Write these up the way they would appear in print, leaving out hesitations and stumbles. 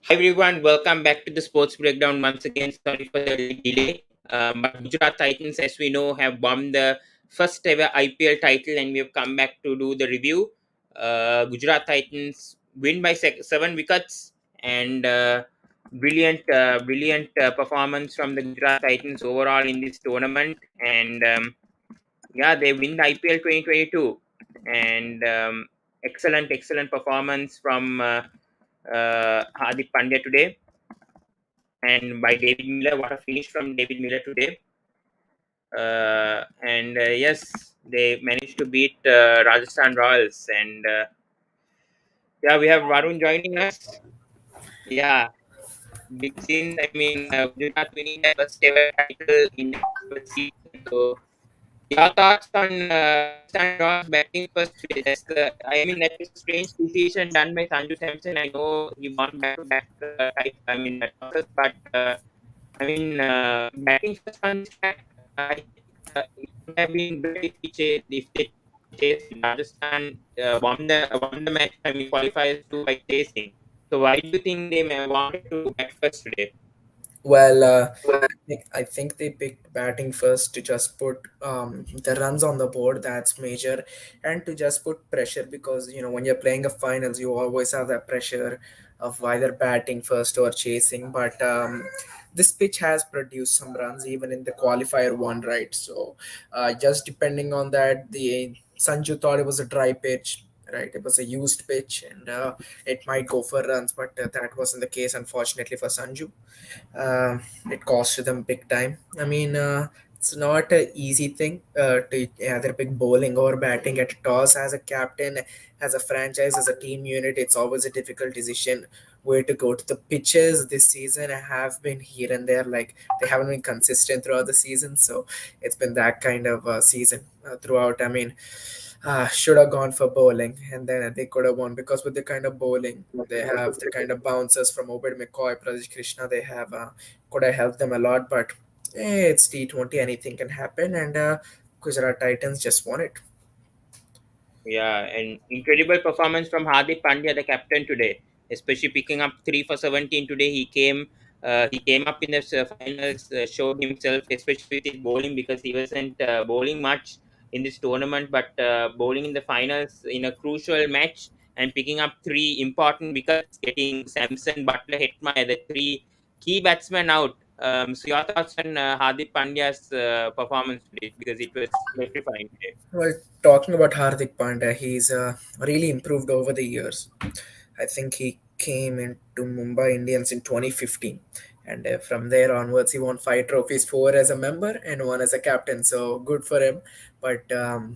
Hi everyone, welcome back to the Sports Breakdown once again. Sorry for the delay. But Gujarat Titans, as we know, have won the first ever IPL title, and we have come back to do the review. Gujarat Titans win by 7 wickets, and brilliant performance from the Gujarat Titans overall in this tournament. And yeah, they win the IPL 2022, and excellent performance from Hardik Pandya today and by David Miller. What a finish from David Miller today. And yes, they managed to beat Rajasthan Royals. And yeah, we have Varun joining us. Yeah, big scenes. I mean, Gujarat winning their first ever title in their first season. So, your thoughts on Rajasthan Royals batting first today? I mean, that was a strange decision done by Sanju Samson. I know he won back to back tosses, but batting first on this track, I think it would have been great if they chased Rajasthan, won the match. I mean, qualifiers too by chasing. So why do you think they wanted to bat first today? Well, I think they picked batting first to just put the runs on the board. That's major, and to just put pressure because when you're playing a finals, you always have that pressure of either batting first or chasing. But this pitch has produced some runs even in the qualifier one, right? So just depending on that, the Sanju thought it was a dry pitch. Right, it was a used pitch, and it might go for runs, but that wasn't the case, unfortunately for Sanju. um, it cost them big time. I mean, it's not an easy thing to either pick bowling or batting at a toss as a captain, as a franchise, as a team unit. It's always a difficult decision where to go to. The pitches this season have been here and there, like they haven't been consistent throughout the season. So it's been that kind of season throughout. I mean, should have gone for bowling, and then they could have won because with the kind of bowling they have, the kind of bouncers from Obed McCoy, Pradesh Krishna, they have could have helped them a lot. But it's T20, anything can happen, and Gujarat Titans just won it. Yeah, and incredible performance from Hardik Pandya, the captain today, especially picking up 3 for 17 today. He came up in the finals, showed himself, especially with his bowling because he wasn't bowling much in this tournament, but bowling in the finals in a crucial match and picking up three important wickets, getting Samson, Butler, Hetmyer, the three key batsmen out. So your thoughts on Hardik Pandya's performance today because it was electrifying today. Well, talking about Hardik Pandya, he's really improved over the years. I think he came into Mumbai Indians in 2015, and from there onwards, he won 5 trophies, four as a member and one as a captain. So good for him. But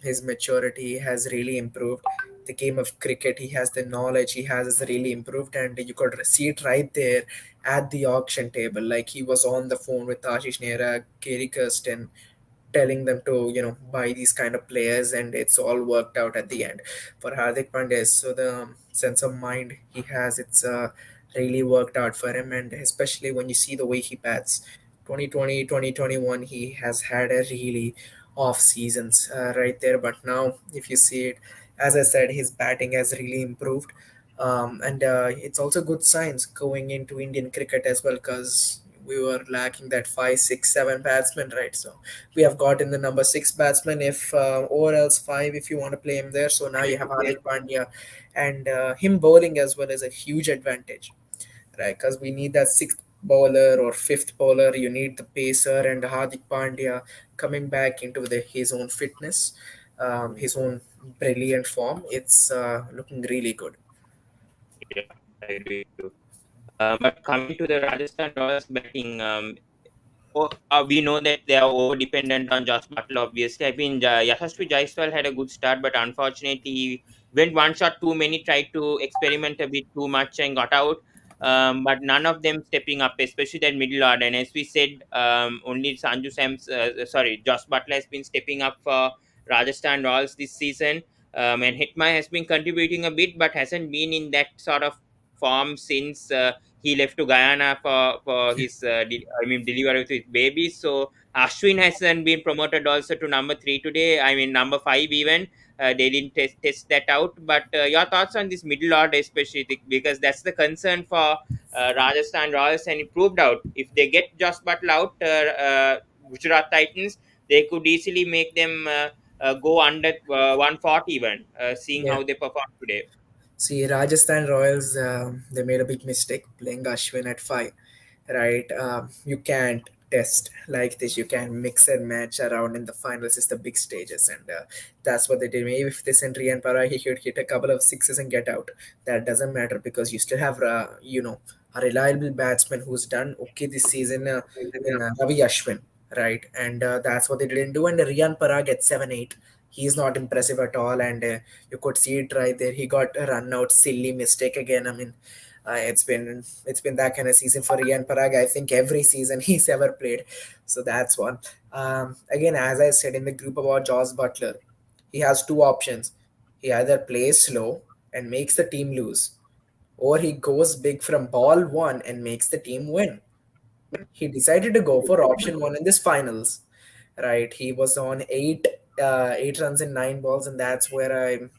his maturity has really improved. The game of cricket, he has the knowledge he has really improved, and you could see it right there at the auction table. Like he was on the phone with Ashish Nehra, Gary Kirsten, telling them to buy these kind of players, and it's all worked out at the end for Hardik Pandya. So the sense of mind he has, it's really worked out for him, and especially when you see the way he bats. 2020, 2021, he has had a really off seasons right there, but now if you see it, as I said, his batting has really improved. And it's also good signs going into Indian cricket as well, because we were lacking that 5, 6, 7 batsmen, right? So we have got in the number 6 batsman, if or else five if you want to play him there. So now you have Hardik Pandya, and him bowling as well is a huge advantage, right? Because we need that sixth bowler or fifth bowler. You need the pacer, and Hardik Pandya coming back into his own fitness, his own brilliant form. It's looking really good. Yeah, I agree with you. But coming to the Rajasthan Royals batting, we know that they are over dependent on Josh Butler. Obviously, I mean, Yashasvi Jaiswal had a good start, but unfortunately, he went one shot too many, tried to experiment a bit too much, and got out. But none of them stepping up, especially that middle order. And as we said, only Josh Butler has been stepping up for Rajasthan Royals this season. And Hitmai has been contributing a bit, but hasn't been in that sort of form since. He left to Guyana for his delivery with his baby. So Ashwin hasn't been promoted also to number three today. I mean number five even. They didn't test that out. But your thoughts on this middle order, especially because that's the concern for Rajasthan Royals, and it proved out. If they get Josh Butler out, Gujarat Titans, they could easily make them go under 140 even, seeing Yeah. how they perform today. See, Rajasthan Royals, they made a big mistake playing Ashwin at five, right? You can't test like this. You can mix and match around in the finals. Is the big stages, and that's what they did. Maybe if they sent Riyan Parag, he could hit a couple of sixes and get out. That doesn't matter because you still have, a reliable batsman who's done okay this season in Ravi Ashwin, right? And that's what they didn't do. And Riyan Parag at 7-8, he's not impressive at all, and you could see it right there. He got a run out, silly mistake again. I mean, it's been that kind of season for Riyan Parag. I think every season he's ever played. So that's one. Again, as I said in the group about Josh Butler, he has two options. He either plays slow and makes the team lose, or he goes big from ball one and makes the team win. He decided to go for option one in this finals, right? He was on eight runs in nine balls, and that's where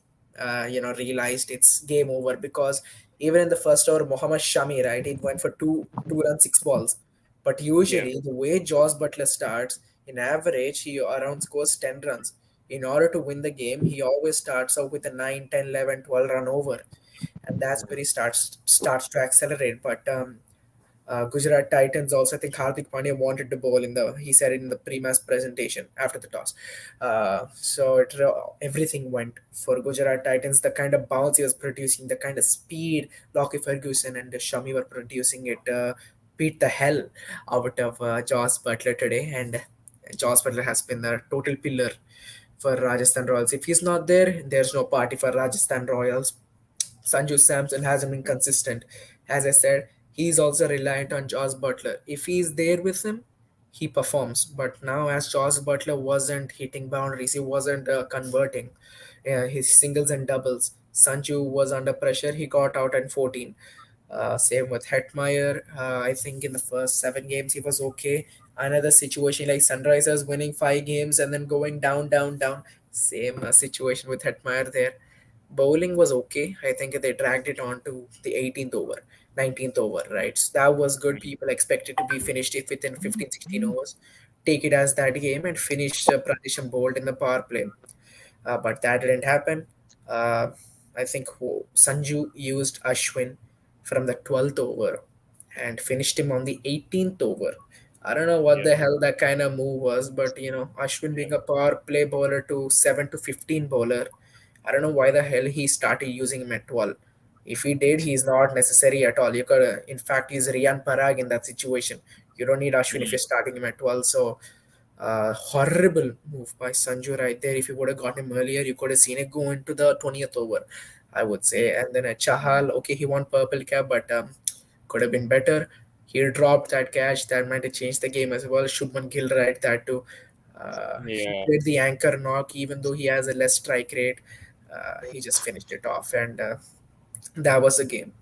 I realized it's game over, because even in the first over, Mohammad Shami, right, he went for two runs, six balls. But Yeah. usually the way Josh Butler starts, in average he around scores 10 runs. In order to win the game, he always starts out with a 9, 10, 11, 12 run over, and that's where he starts to accelerate. But Gujarat Titans also, I think Hardik Pandya wanted to bowl in the. He said it in the pre-match presentation after the toss. Everything went for Gujarat Titans. The kind of bounce he was producing, the kind of speed Lockie Ferguson and Shami were producing, it beat the hell out of Josh Butler today. And Josh Butler has been a total pillar for Rajasthan Royals. If he's not there, there's no party for Rajasthan Royals. Sanju Samson hasn't been consistent. As I said, he's also reliant on Josh Butler. If he's there with him, he performs. But now, as Josh Butler wasn't hitting boundaries, he wasn't converting his singles and doubles. Sanju was under pressure. He got out at 14. Same with Hetmeyer. I think in the first 7 games he was okay. Another situation like Sunrisers winning 5 games and then going down, down, down. Same situation with Hetmeyer there. Bowling was okay. I think they dragged it on to the 18th over, 19th over, right? So that was good. People expected to be finished if within 15, 16 overs. Take it as that game and finish Pradesham bowled in the power play. But that didn't happen. Uh, I think Sanju used Ashwin from the 12th over and finished him on the 18th over. I don't know what Yeah. the hell that kind of move was, but Ashwin being a power play bowler to 7 to 15 bowler, I don't know why the hell he started using him at 12. If he did, he's not necessary at all. You could, in fact, he's Riyan Parag in that situation. You don't need Ashwin if Mm. you're starting him at 12. So horrible move by Sanju right there. If you would have got him earlier, you could have seen it go into the 20th over, I would say. And then Chahal, okay, he won purple cap, but could have been better. He dropped that catch. That might have changed the game as well. Shubman Gill right that too. He Yeah. played the anchor knock, even though he has a less strike rate. He just finished it off, and that was the game.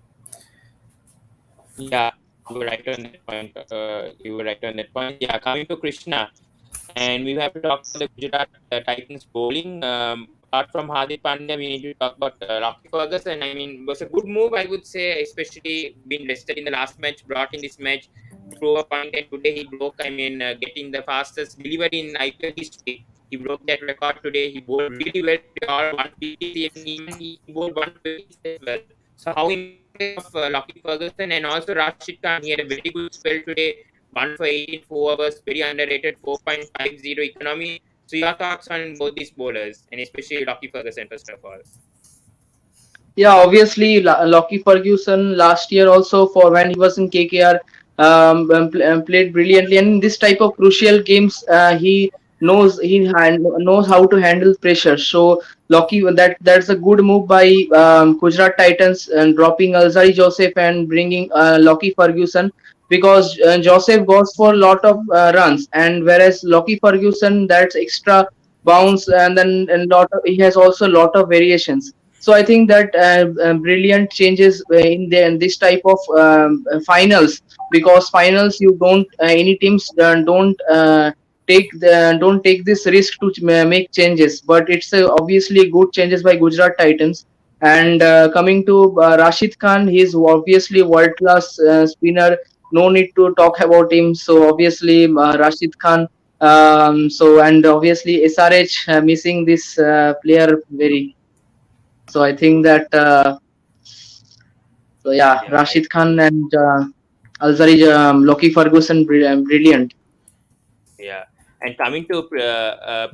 Yeah, you were right on that point. You were right on that point. Yeah, coming to Krishna, and we have to talk about the Gujarat Titans bowling. Apart from Hardik Pandya, we need to talk about Rocky Ferguson. I mean, it was a good move, I would say, especially being rested in the last match, brought in this match to prove a point, and today he broke, I mean, getting the fastest delivery in IPL history. He broke that record today. He bowled really well today, all 150s, and even he bowled 120s as well. So, how impressive of Lockie Ferguson, and also Rashid Khan. He had a very good spell today. 1 for 18, 4 overs, very underrated, 4.50 economy. So your thoughts on both these bowlers, and especially Lockie Ferguson, first of all. Yeah, obviously, Lockie Ferguson last year also for when he was in KKR played brilliantly, and in this type of crucial games, knows how to handle pressure. So Lockie, that's a good move by Gujarat Titans and dropping Alzari Joseph and bringing Lockie Ferguson, because Joseph goes for a lot of runs, and whereas Lockie Ferguson, that's extra bounce, and then he has also a lot of variations. So I think that brilliant changes in this type of finals, because finals you don't any teams don't take this risk to make changes, but it's obviously good changes by Gujarat Titans. And coming to Rashid Khan, he's obviously world class spinner. No need to talk about him. So obviously Rashid Khan. So and obviously SRH missing this player very. So I think that so yeah, Yeah, I Rashid agree. Khan and Alzari Loki Ferguson brilliant. Yeah. And coming to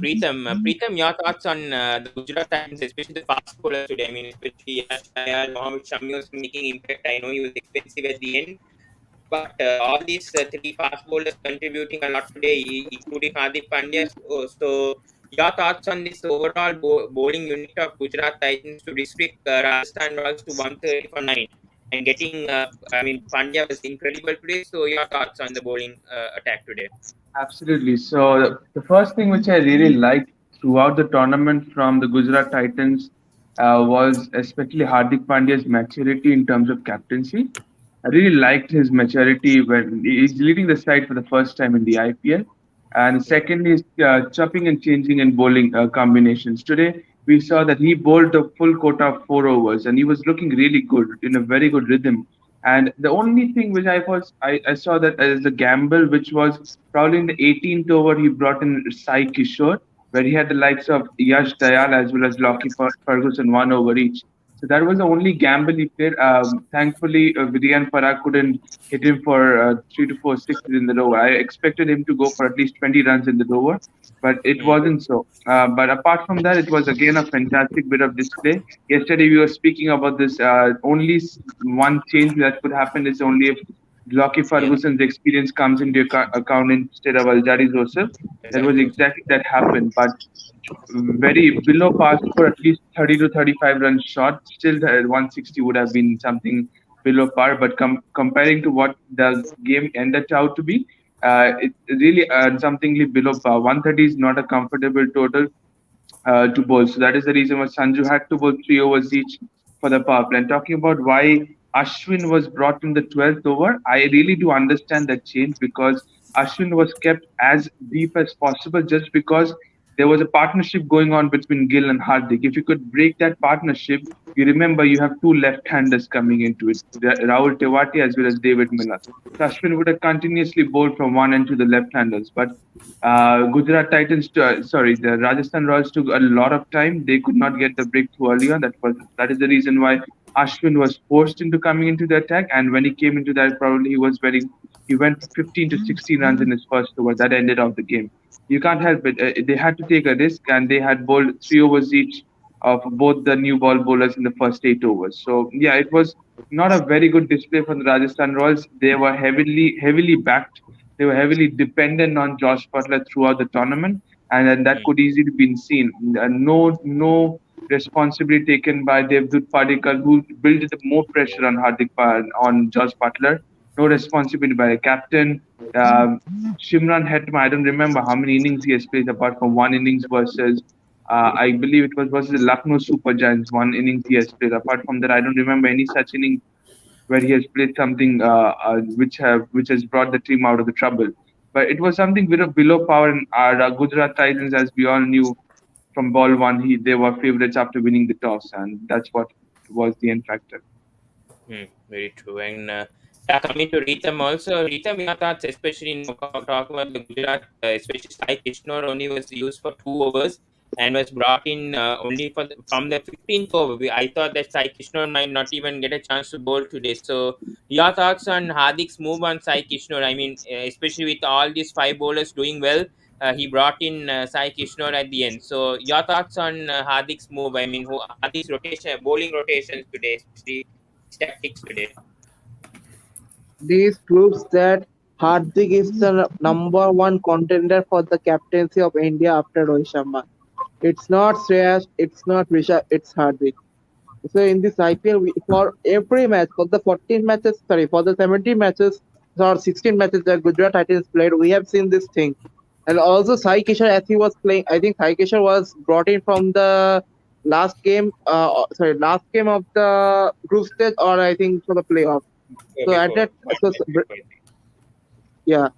Preetham, your thoughts on the Gujarat Titans, especially the fast bowlers today. I mean, especially Yash Dayal, Mohammad Shami was making impact. I know he was expensive at the end, but all these three fast bowlers contributing a lot today, including Hardik Pandya. So, your thoughts on this overall bowling unit of Gujarat Titans to restrict Rajasthan Royals to 130 for 9 and getting, I mean, Pandya was incredible today. So, your thoughts on the bowling attack today? Absolutely. So the first thing which I really liked throughout the tournament from the Gujarat Titans was especially Hardik Pandya's maturity in terms of captaincy. I really liked his maturity when he's leading the side for the first time in the IPL. And Hmm. secondly, is chopping and changing in bowling combinations. Today, we saw that he bowled a full quota of 4 overs and he was looking really good in a very good rhythm. And the only thing which I saw that as a gamble, which was probably in the 18th over, he brought in Sai Kishore, where he had the likes of Yash Dayal as well as Lockie Ferguson 1 over each. So that was the only gamble he played. Thankfully, Vidian Parag couldn't hit him for 3 to 4 sixes in the lower. I expected him to go for at least 20 runs in the lower, but it Hmm. wasn't so. But apart from that, it was again a fantastic bit of display. Yesterday, we were speaking about this. Only one change that could happen is only if Lockie Yeah, Ferguson's experience comes into account instead of Aljari Joseph. That was exactly. exactly that happened. But very below par for at least 30 to 35 runs short. Still, the 160 would have been something below par. But comparing to what the game ended out to be, it really something below par. 130 is not a comfortable total to bowl. So that is the reason why Sanju had to bowl 3 overs each for the power play. And talking about why Ashwin was brought in the 12th over, I really do understand that change because Ashwin was kept as deep as possible just because there was a partnership going on between Gill and Hardik. If you could break that partnership, you remember you have two left-handers coming into it, Rahul Tewati as well as David Miller. So Ashwin would have continuously bowled from one end to the left-handers, but Gujarat Titans, sorry, the Rajasthan Royals took a lot of time. They could not get the breakthrough earlier. That is the reason why Ashwin was forced into coming into the attack. And when he came into that, probably he went for 15 to 16 runs in his first over. That ended off the game. You can't help it. They had to take a risk, and they had bowled 3 overs each of both the new ball bowlers in the first 8 overs. So yeah, it was not a very good display for the Rajasthan Royals. They were heavily backed. They were heavily dependent on Josh Butler throughout the tournament, and then that Hmm. could easily be seen. No responsibility taken by Devdutt Padikkal, who built more pressure on on Josh Butler. No responsibility by the captain. Um, Shimran Hetma, I don't remember how many innings he has played apart from one innings versus I believe it was versus the Lucknow Super Giants. One innings he has played. Apart from that, I don't remember any such innings where he has played something which has brought the team out of the trouble. But it was something below par, and our Gujarat Titans, as we all knew from ball one, they were favorites after winning the toss, and that's what was the end factor. Hmm, very true. And yeah, coming to Rhythm also, Rhythm, your thoughts, especially in talking about the Gujarat, especially Sai Kishnor only was used for 2 overs and was brought in only from the 15th over. I thought that Sai Kishnor might not even get a chance to bowl today. So, your thoughts on Hardik's move on Sai Kishnor? I mean, especially with all these five bowlers doing well, he brought in Sai Kishnor at the end. So, your thoughts on Hardik's move? I mean, Hardik's rotation, bowling rotations today, especially tactics today. This proves that Hardik is the number one contender for the captaincy of India after Rohit Sharma. It's not Shreyas, it's not Rishabh, it's Hardik. So in this IPL, for every match, for the 14 matches, sorry, for the 17 matches or 16 matches that Gujarat Titans played, we have seen this thing. And also Sai Kishore, as he was playing, I think Sai Kishore was brought in from the last game of the group stage, or I think for the playoff. So at Before, that, one so match before, I think. yeah.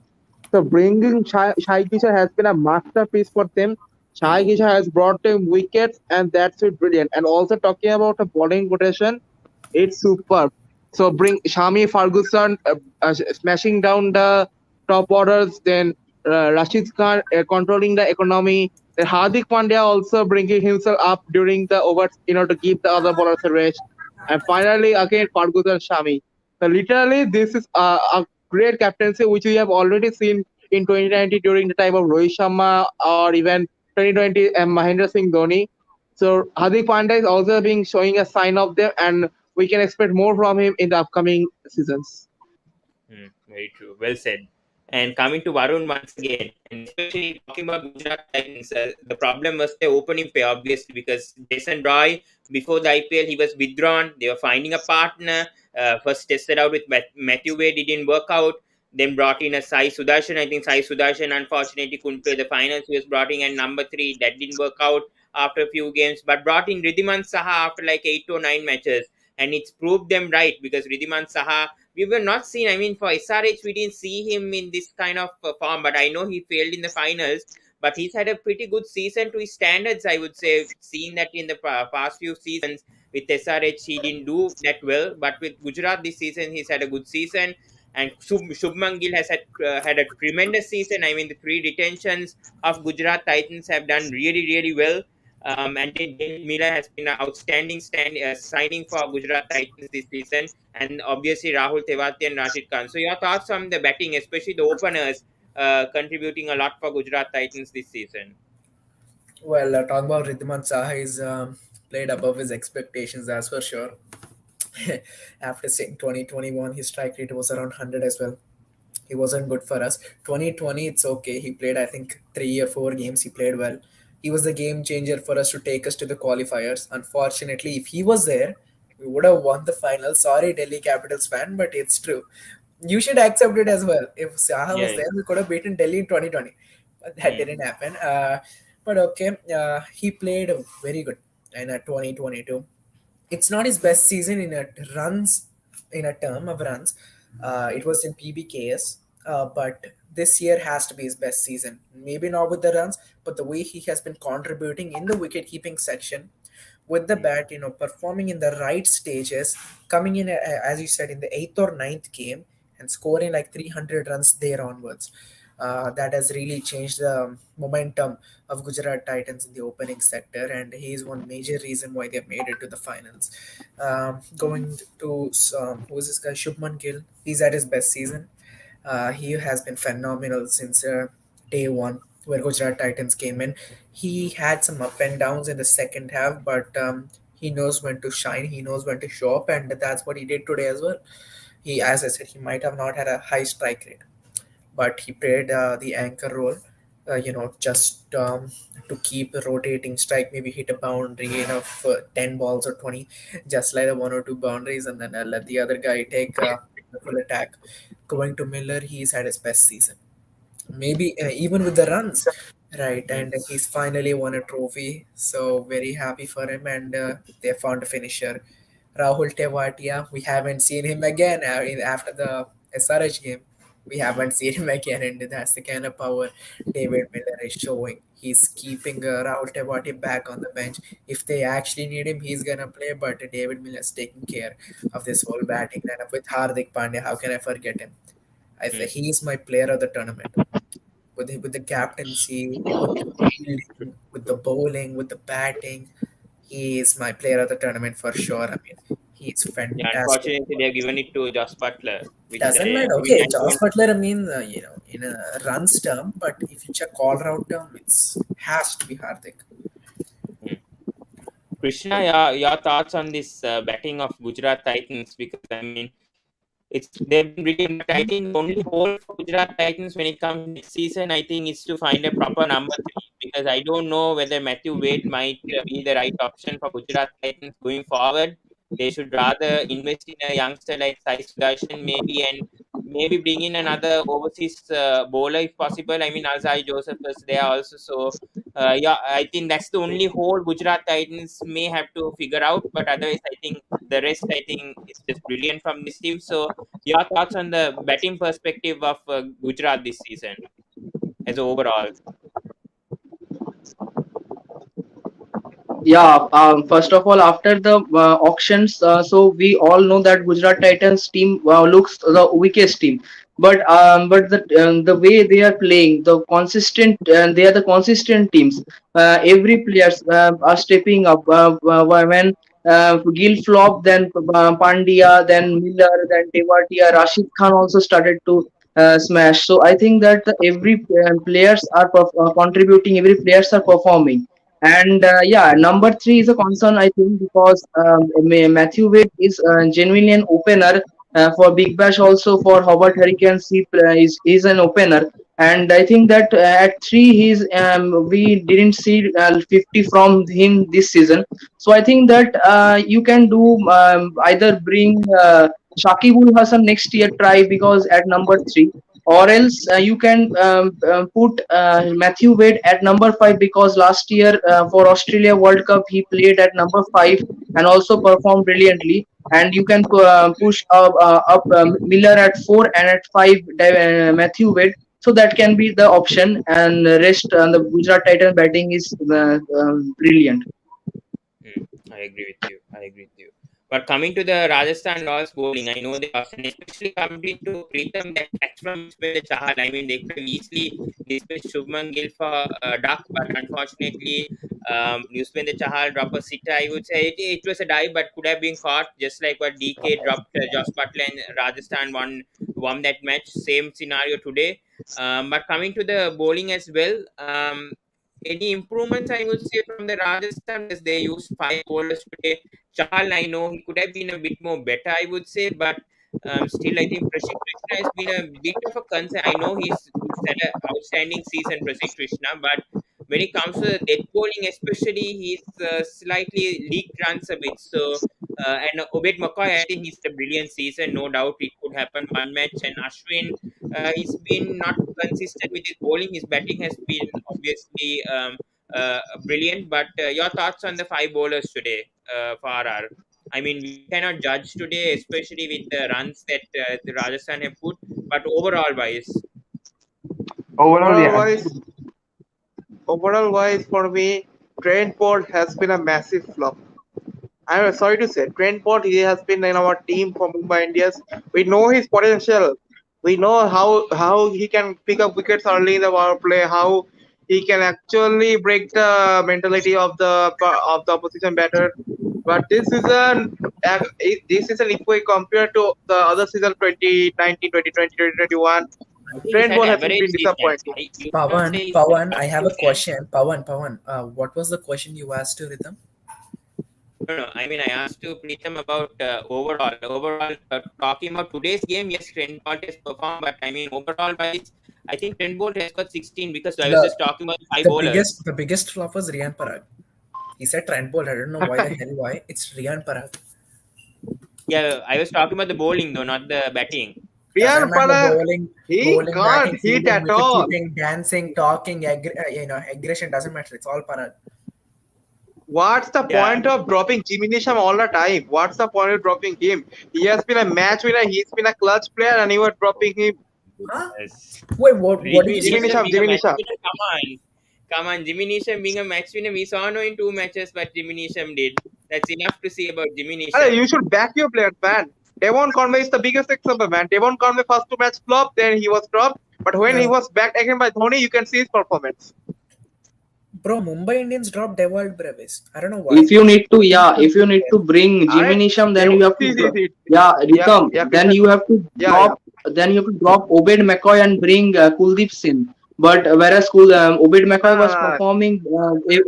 So bringing Shai Kishore has been a masterpiece for them. Shai Kisha has brought him wickets, and that's it brilliant. And also talking about a bowling rotation, it's superb. So bring Shami Ferguson smashing down the top orders, then Rashid Khan controlling the economy, then Hardik Pandya also bringing himself up during the overs, to give the other bowlers a rest. And finally, again, Ferguson Shami. So literally, this is a great captaincy which we have already seen in 2019 during the time of Rohit Sharma or even 2020 Mahendra Singh Dhoni. So Hardik Pandya is also being showing a sign of them, and we can expect more from him in the upcoming seasons. Very true. Well said. And coming to Varun once again, and especially talking about Gujarat Titans, the problem was the opening pair, obviously, because Jason Roy, before the IPL, he was withdrawn. They were finding a partner. First tested out with Matthew Wade, it didn't work out. Then brought in a Sai Sudarshan. I think Sai Sudarshan unfortunately couldn't play the finals. He was brought in at number three. That didn't work out after a few games. But brought in Ridhiman Saha after like 8 to 9 matches. And it's proved them right because Ridhiman Saha we were not seen. I mean, for SRH, we didn't see him in this kind of form, but I know he failed in the finals. But he's had a pretty good season to his standards, I would say. Seeing that in the past few seasons with SRH, he didn't do that well. But with Gujarat this season, he's had a good season. And Shubman Gill has had a tremendous season. I mean, the three retentions of Gujarat Titans have done really, really well. And then David Miller has been an outstanding signing for Gujarat Titans this season, and obviously Rahul Tewati and Rashid Khan. So your thoughts on the batting, especially the openers, contributing a lot for Gujarat Titans this season? Well, talking about Ridhiman Saha, he's played above his expectations, that's for sure. After saying 2021, his strike rate was around 100 as well. He wasn't good for us. 2020, it's okay. He played, I think, 3 or 4 games. He played well. He was the game changer for us to take us to the qualifiers. Unfortunately, if he was there, we would have won the final. Sorry, Delhi Capitals fan, but it's true. You should accept it as well. If Saha was Yeah. there, we could have beaten Delhi in 2020. But that Hmm. didn't happen. But okay, he played very good in 2022. It's not his best season in a term of runs. It was in PBKS, but this year has to be his best season. Maybe not with the runs, but the way he has been contributing in the wicket keeping section with the Hmm. bat, performing in the right stages, coming in as you said in the eighth or ninth game and scoring like 300 runs there onwards. That has really changed the momentum of Gujarat Titans in the opening sector, and he is one major reason why they have made it to the finals. Going to who's this guy? Shubman Gill. He's at his best season. He has been phenomenal since day one, where Gujarat Titans came in. He had some up and downs in the second half, but he knows when to shine. He knows when to show up, and that's what he did today as well. He, as I said, he might have not had a high strike rate, but he played the anchor role. Just to keep rotating strike, maybe hit a boundary of 10 balls or 20, just like the one or two boundaries, and then let the other guy take the full attack. Going to Miller, he's had his best season, maybe even with the runs, right? Hmm. And he's finally won a trophy, so very happy for him. And they found a finisher. Rahul Tewatia, we haven't seen him again after the SRH game. We haven't seen him again, and that's the kind of power David Miller is showing. He's keeping Rahul Tewatia back on the bench. If they actually need him, he's gonna play. But David Miller's taking care of this whole batting lineup with Hardik Pandya. How can I forget him? I Hmm. think he is my player of the tournament with the captaincy, with the fielding, with the bowling, with the batting. He is my player of the tournament for sure. I mean, he's Yeah, fantastic. unfortunately, they have given it to Josh Butler, Doesn't matter. I mean, Okay, I Josh don't. Butler. I mean, in a runs term, but if you check all round term, it's has to be Hardik. Hmm. Krishna, your thoughts on this batting of Gujarat Titans? Because I mean, they've been brilliant. But I think the only hole for Gujarat Titans when it comes next season, I think, is to find a proper number three. Because I don't know whether Matthew Wade might be the right option for Gujarat Titans going forward. They should rather invest in a youngster like Sai Sudarshan maybe, and maybe bring in another overseas bowler if possible. I mean, Azai Joseph is there also. So yeah, I think that's the only hole Gujarat Titans may have to figure out. But otherwise, I think the rest, I think, is just brilliant from this team. So your thoughts on the betting perspective of Gujarat this season as overall? Yeah, first of all, after the auctions, so we all know that Gujarat Titans team looks the weakest team, but the way they are playing, the consistent, they are the consistent teams. Every players are stepping up. When Gill flop, then Pandya, then Miller, then Tewatia, Rashid Khan also started to smash. So I think that every players are contributing. Every players are performing. And yeah, number three is a concern, I think, because Matthew Wade is genuinely an opener for Big Bash, also for Hobart Hurricanes. Is an opener, and I think that at three, we didn't see 50 from him this season. So I think that you can do either bring Shakibul Hassan next year, try because at number three, or else you can put Matthew Wade at number five because last year for Australia World Cup he played at number five and also performed brilliantly. And you can push up Miller at four and at five Matthew Wade. So that can be the option, and the rest the Gujarat Titan batting is brilliant. I agree with you. I agree with you. But coming to the Rajasthan Royals bowling, I know the option, especially coming to Preetham, that catch from Yuzvendra Chahal. I mean, they could have easily dismissed Shubman Gill for duck, but unfortunately, Yuzvendra Chahal dropped a sitter. I would say it was a dive, but could have been caught, just like what DK dropped Josh Butler and Rajasthan won that match. Same scenario today. But coming to the bowling as well, any improvements I would say from the Rajasthan as they used five bowlers today. Chahal, I know he could have been a bit more better, I would say, but still, I think Prasidh Krishna has been a bit of a concern. I know he's had an outstanding season, Prasidh Krishna, but when it comes to the death bowling, especially, he's slightly leaked runs a bit. So, and Obed McCoy, I think he's a brilliant season, no doubt. It could happen one match, and Ashwin, he's been not consistent with his bowling. His batting has been obviously brilliant. But your thoughts on the five bowlers today for RR? I mean, we cannot judge today, especially with the runs that the Rajasthan have put. But overall wise, Overall, Overall yeah, wise, overall wise for me, Trent Bolt has been a massive flop. I'm sorry to say, Trent Bolt, he has been in our team for Mumbai Indians. We know his potential. We know how he can pick up wickets early in the power play. How he can actually break the mentality of the opposition batter. But this season, if we compare to the other season, 2019, 2020, 2021, I think he's Trent had Bolt has average been seasons. disappointing. You cannot Pawan, say he's Pawan, I not have a brilliant. question. Pawan, what was the question you asked to Rhythm? No, no. I mean, I asked to Preetham about overall, talking about today's game. Yes, Trent Bolt has performed, but I mean, overall wise, I think Trent Bolt has got 16 because I was The just talking about the five the bowlers. biggest flop was Riyan Parag. He said Trent Bolt. I don't know why the hell why. It's Riyan Parag. Yeah, I was talking about the bowling though, not the batting. Doesn't Riyan matter Parag, he bowling, can't batting, hit fielding, at wicket all. keeping, dancing, talking, aggression doesn't matter. It's all Parag. What's the Yeah, point of dropping Jimmy Nisham all the time? What's the point of dropping him? He has been a match winner. He's been a clutch player, and you are dropping him. Huh? yes. Wait, what did Jimmy you Jimmy say? Neesham Nisham, being a Jimmy match Nisham. winner, come on. Jimmy Neesham being a match winner, we saw no in two matches, but Jimmy Neesham did. That's enough to say about Jimmy You Neesham. should back your players, man. Devon Conway is the biggest example, man. Devon Conway first two match flop, then he was dropped. But when he Uh, was backed again by Dhoni, you can see his performance. bro, Mumbai Indians dropped Dewald Brevis. I don't know why. If you need to, He's yeah, a if good you need player. to bring Jimmy Alright, Nisham, then Dev, you have to, yeah, yeah, Rhythm, yeah, then Krishna. you have to Yeah. then you have to drop Obed McCoy and bring Kuldeep Singh. But whereas Obed No, McCoy no, was no, no. performing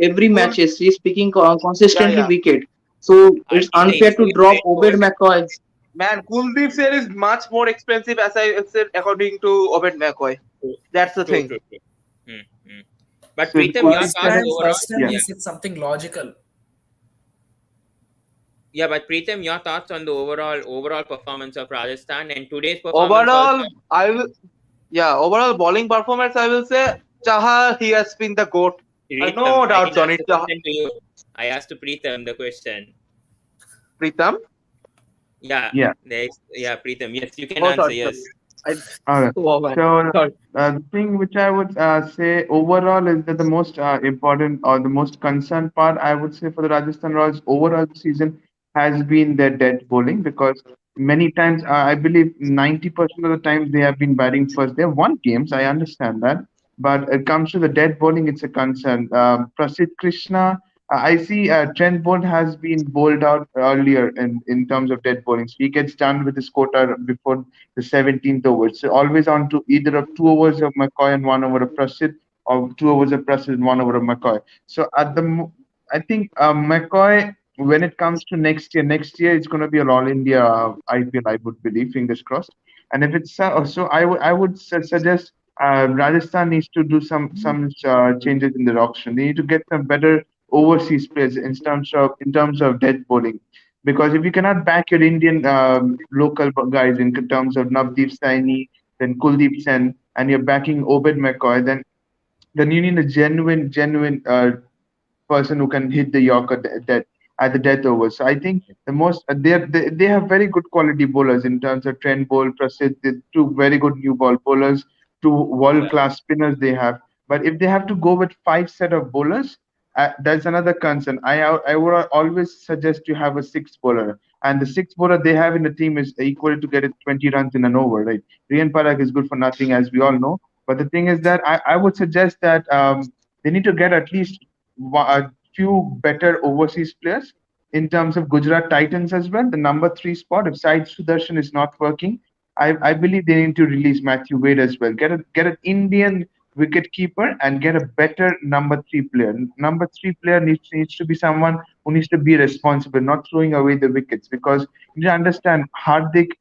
every Cool. matches, he's picking Yeah, consistently yeah. wicket. So it's He's unfair to a drop great Obed forward. McCoy. Man, Kuldeep Singh is much more expensive, as I said, according to Obed McCoy. True, That's the true, thing. true. True. Hmm, hmm. But so Preetham, your Kuldeep First thoughts Singh, time, overall? first time yeah. he Yeah, said something logical. yeah. But Preetham, your thoughts on the overall performance of Rajasthan and today's performance also. Overall, I will, yeah, overall bowling performance, I will say Chahal, he has been the GOAT. Preetham, No I doubts didn't on ask it. the question to you. I asked to Preetham the question. Pritam? Yeah, Yeah. yeah, Preetham. Yes, you can Oh, answer. sorry, sorry. Yes. I, All right. oh man, So sorry. the thing which I would say overall is that the most important or the most concerned part I would say for the Rajasthan Royals overall this season has been their death bowling because many times I believe 90% of the times they have been batting first. They have won games, I understand that, but it comes to the death bowling, it's a concern. Prasidh Krishna. I see Trent Bolt has been bowled out earlier in terms of dead bowling. So he gets done with his quota before the 17th over. So always on to either of 2 overs of McCoy and 1 over of Prasid, or 2 overs of Prasid and 1 over of McCoy. So I think McCoy, when it comes to next year it's going to be an All India IPL, I would believe, fingers crossed. And if it's I would suggest Rajasthan needs to do some changes in their auction. They need to get some better overseas players in terms of death bowling because if you cannot back your Indian local guys in terms of Navdeep Saini, then Kuldeep Sen, and you're backing Obed McCoy, then you need a genuine person who can hit the Yorker at the death over. So I think the most they have very good quality bowlers in terms of Trent Bolt, Prasid, the two very good new ball bowlers, two world Yeah, class spinners they have. But if they have to go with 5 set of bowlers, that's another concern. I would always suggest you have a sixth bowler, and the sixth bowler they have in the team is equal to get it 20 runs in an over. Right, Rian Parag is good for nothing, as we all know. But the thing is that I would suggest that they need to get at least a few better overseas players in terms of Gujarat Titans as well. The number 3 spot, if Said Sudarshan is not working, I believe they need to release Matthew Wade as well. Get an Indian wicket keeper and get a better number 3 player. Number 3 player needs to be someone who needs to be responsible, not throwing away the wickets. Because you need to understand Hardik,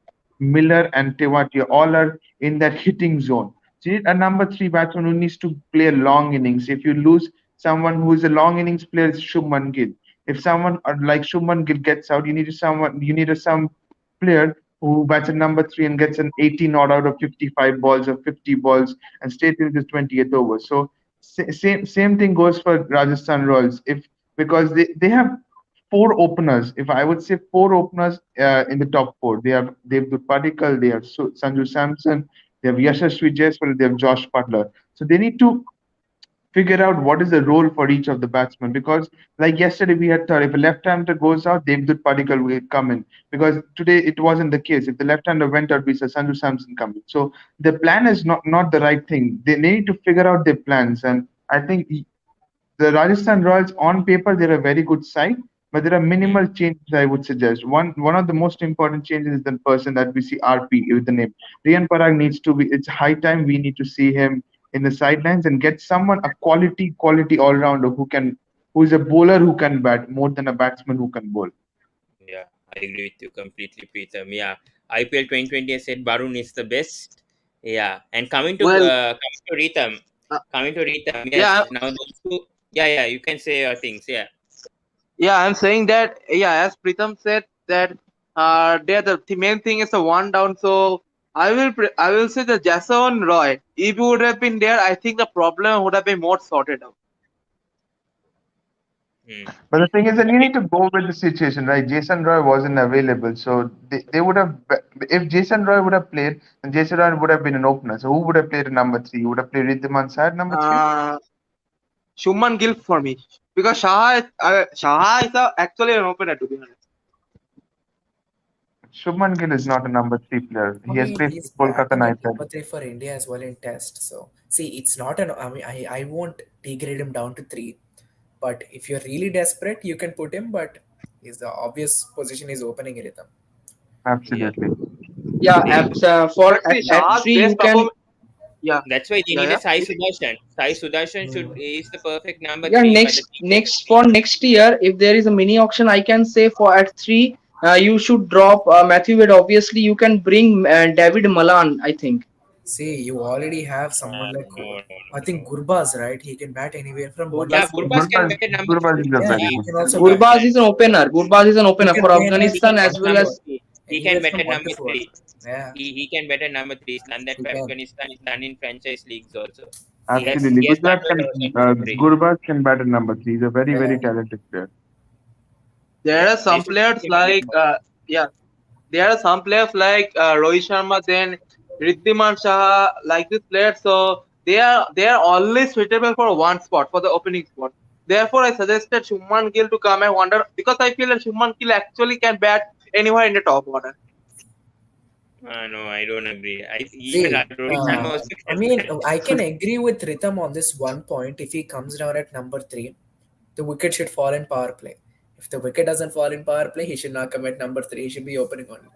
Miller, and Tewati all are in that hitting zone. So you need a number 3 batsman who needs to play a long innings. If you lose someone who is a long innings player, is Shubman Gill. If someone like Shubman Gill gets out, you need some player who bats at number 3 and gets an 18 odd out of 55 balls or 50 balls and stay till the 20th over. So same thing goes for Rajasthan Royals. If because they have 4 openers. If I would say 4 openers in the top 4, they have Devdutt Padikkal, they have Sanju Samson, they have Yashasvi Jaiswal, they have Josh Butler. So they need to figure out what is the role for each of the batsmen because like yesterday we had thought if a left-hander goes out, Devdutt Padikkal will come in because today it wasn't the case. If the left-hander went out, we saw Sanju Samson coming. So the plan is not the right thing. They need to figure out their plans, and I think the Rajasthan Royals on paper they're a very good side, but there are mm, minimal changes I would suggest. One of the most important changes is the person that we see RP with the name. Rian Parag needs to be. It's high time we need to see him in the sidelines and get someone a quality all rounder who is a bowler who can bat more than a batsman who can bowl. yeah, I agree with you completely, Preetham. Yeah, IPL 2020 has said Barun is the best. Yeah, and Well, uh, coming to Rhythm, yeah, yes. Now those two, yeah, you can say your things. Yeah, yeah, I'm saying that. Yeah, as Pritham said that there the main thing is the one down. So I will say that Jason Roy. If you would have been there, I think the problem would have been more sorted out. mm. But the thing is that But you need to go with the situation, right? Jason Roy wasn't available, so they would have. If Jason Roy would have played, then Jason Roy would have been an opener. So who would have played at number 3? You would have played Riddiman Sahar number 3. Uh, Shuman Gill for me because Shaha is actually an opener to be honest. Shubman Gill is not a number 3 player. I He has mean, played he's for Kolkata batting at Knight Riders. number 3 for India as well in Test. So, see, it's not an. I mean, I won't degrade him down to 3. But if you're really desperate, you can put him. But his the obvious position is opening rhythm. yeah, Absolutely. Yeah, they, for but at, see, at Shah's three you best can. performance. Yeah, That's why they yeah, need a yeah. Sai Sudarshan. Sai Sudarshan should Hmm. is the perfect number Yeah, three. But the thing is, next year, if there is a mini auction, I can say for at 3, you should drop Matthew Wade. Obviously, you can bring David Malan. I think. See, you already have someone like I think no. Gurbaz, right? He can bat anywhere from one to Yeah, four. Gurbas can Gurbaz, bet at number Gurbaz is a Yeah, very he good can player. also bat. Gurbaz is an opener. Gurbaz is an He opener can for play anywhere He can Afghanistan from bet one as at to well number four. as three. He Anywhere can bet from at one to number four. three. Yeah, He can bet at number three. He's done that he for can. Afghanistan. He's done in franchise leagues also. Absolutely. He has Gujarat batted can, also at number three. Gurbaz can bat at number 3. He's a very Yeah. talented player. there Yeah, are they some should players keep him in the like squad. yeah, there are some players like Rohit Sharma. Then Riddhiman Shah, like this player, so they are always suitable for one spot, for the opening spot. Therefore, I suggested Shuman Gill to come and wonder, because I feel that Shuman Gill actually can bat anywhere in the top order. No, I don't agree. Even See, Rohit Sharma was I mean, I can agree with Rhythm on this one point. If he comes down at number 3, the wicket should fall in power play. If the wicket doesn't fall in power play, he should not come at number 3. He should be opening only.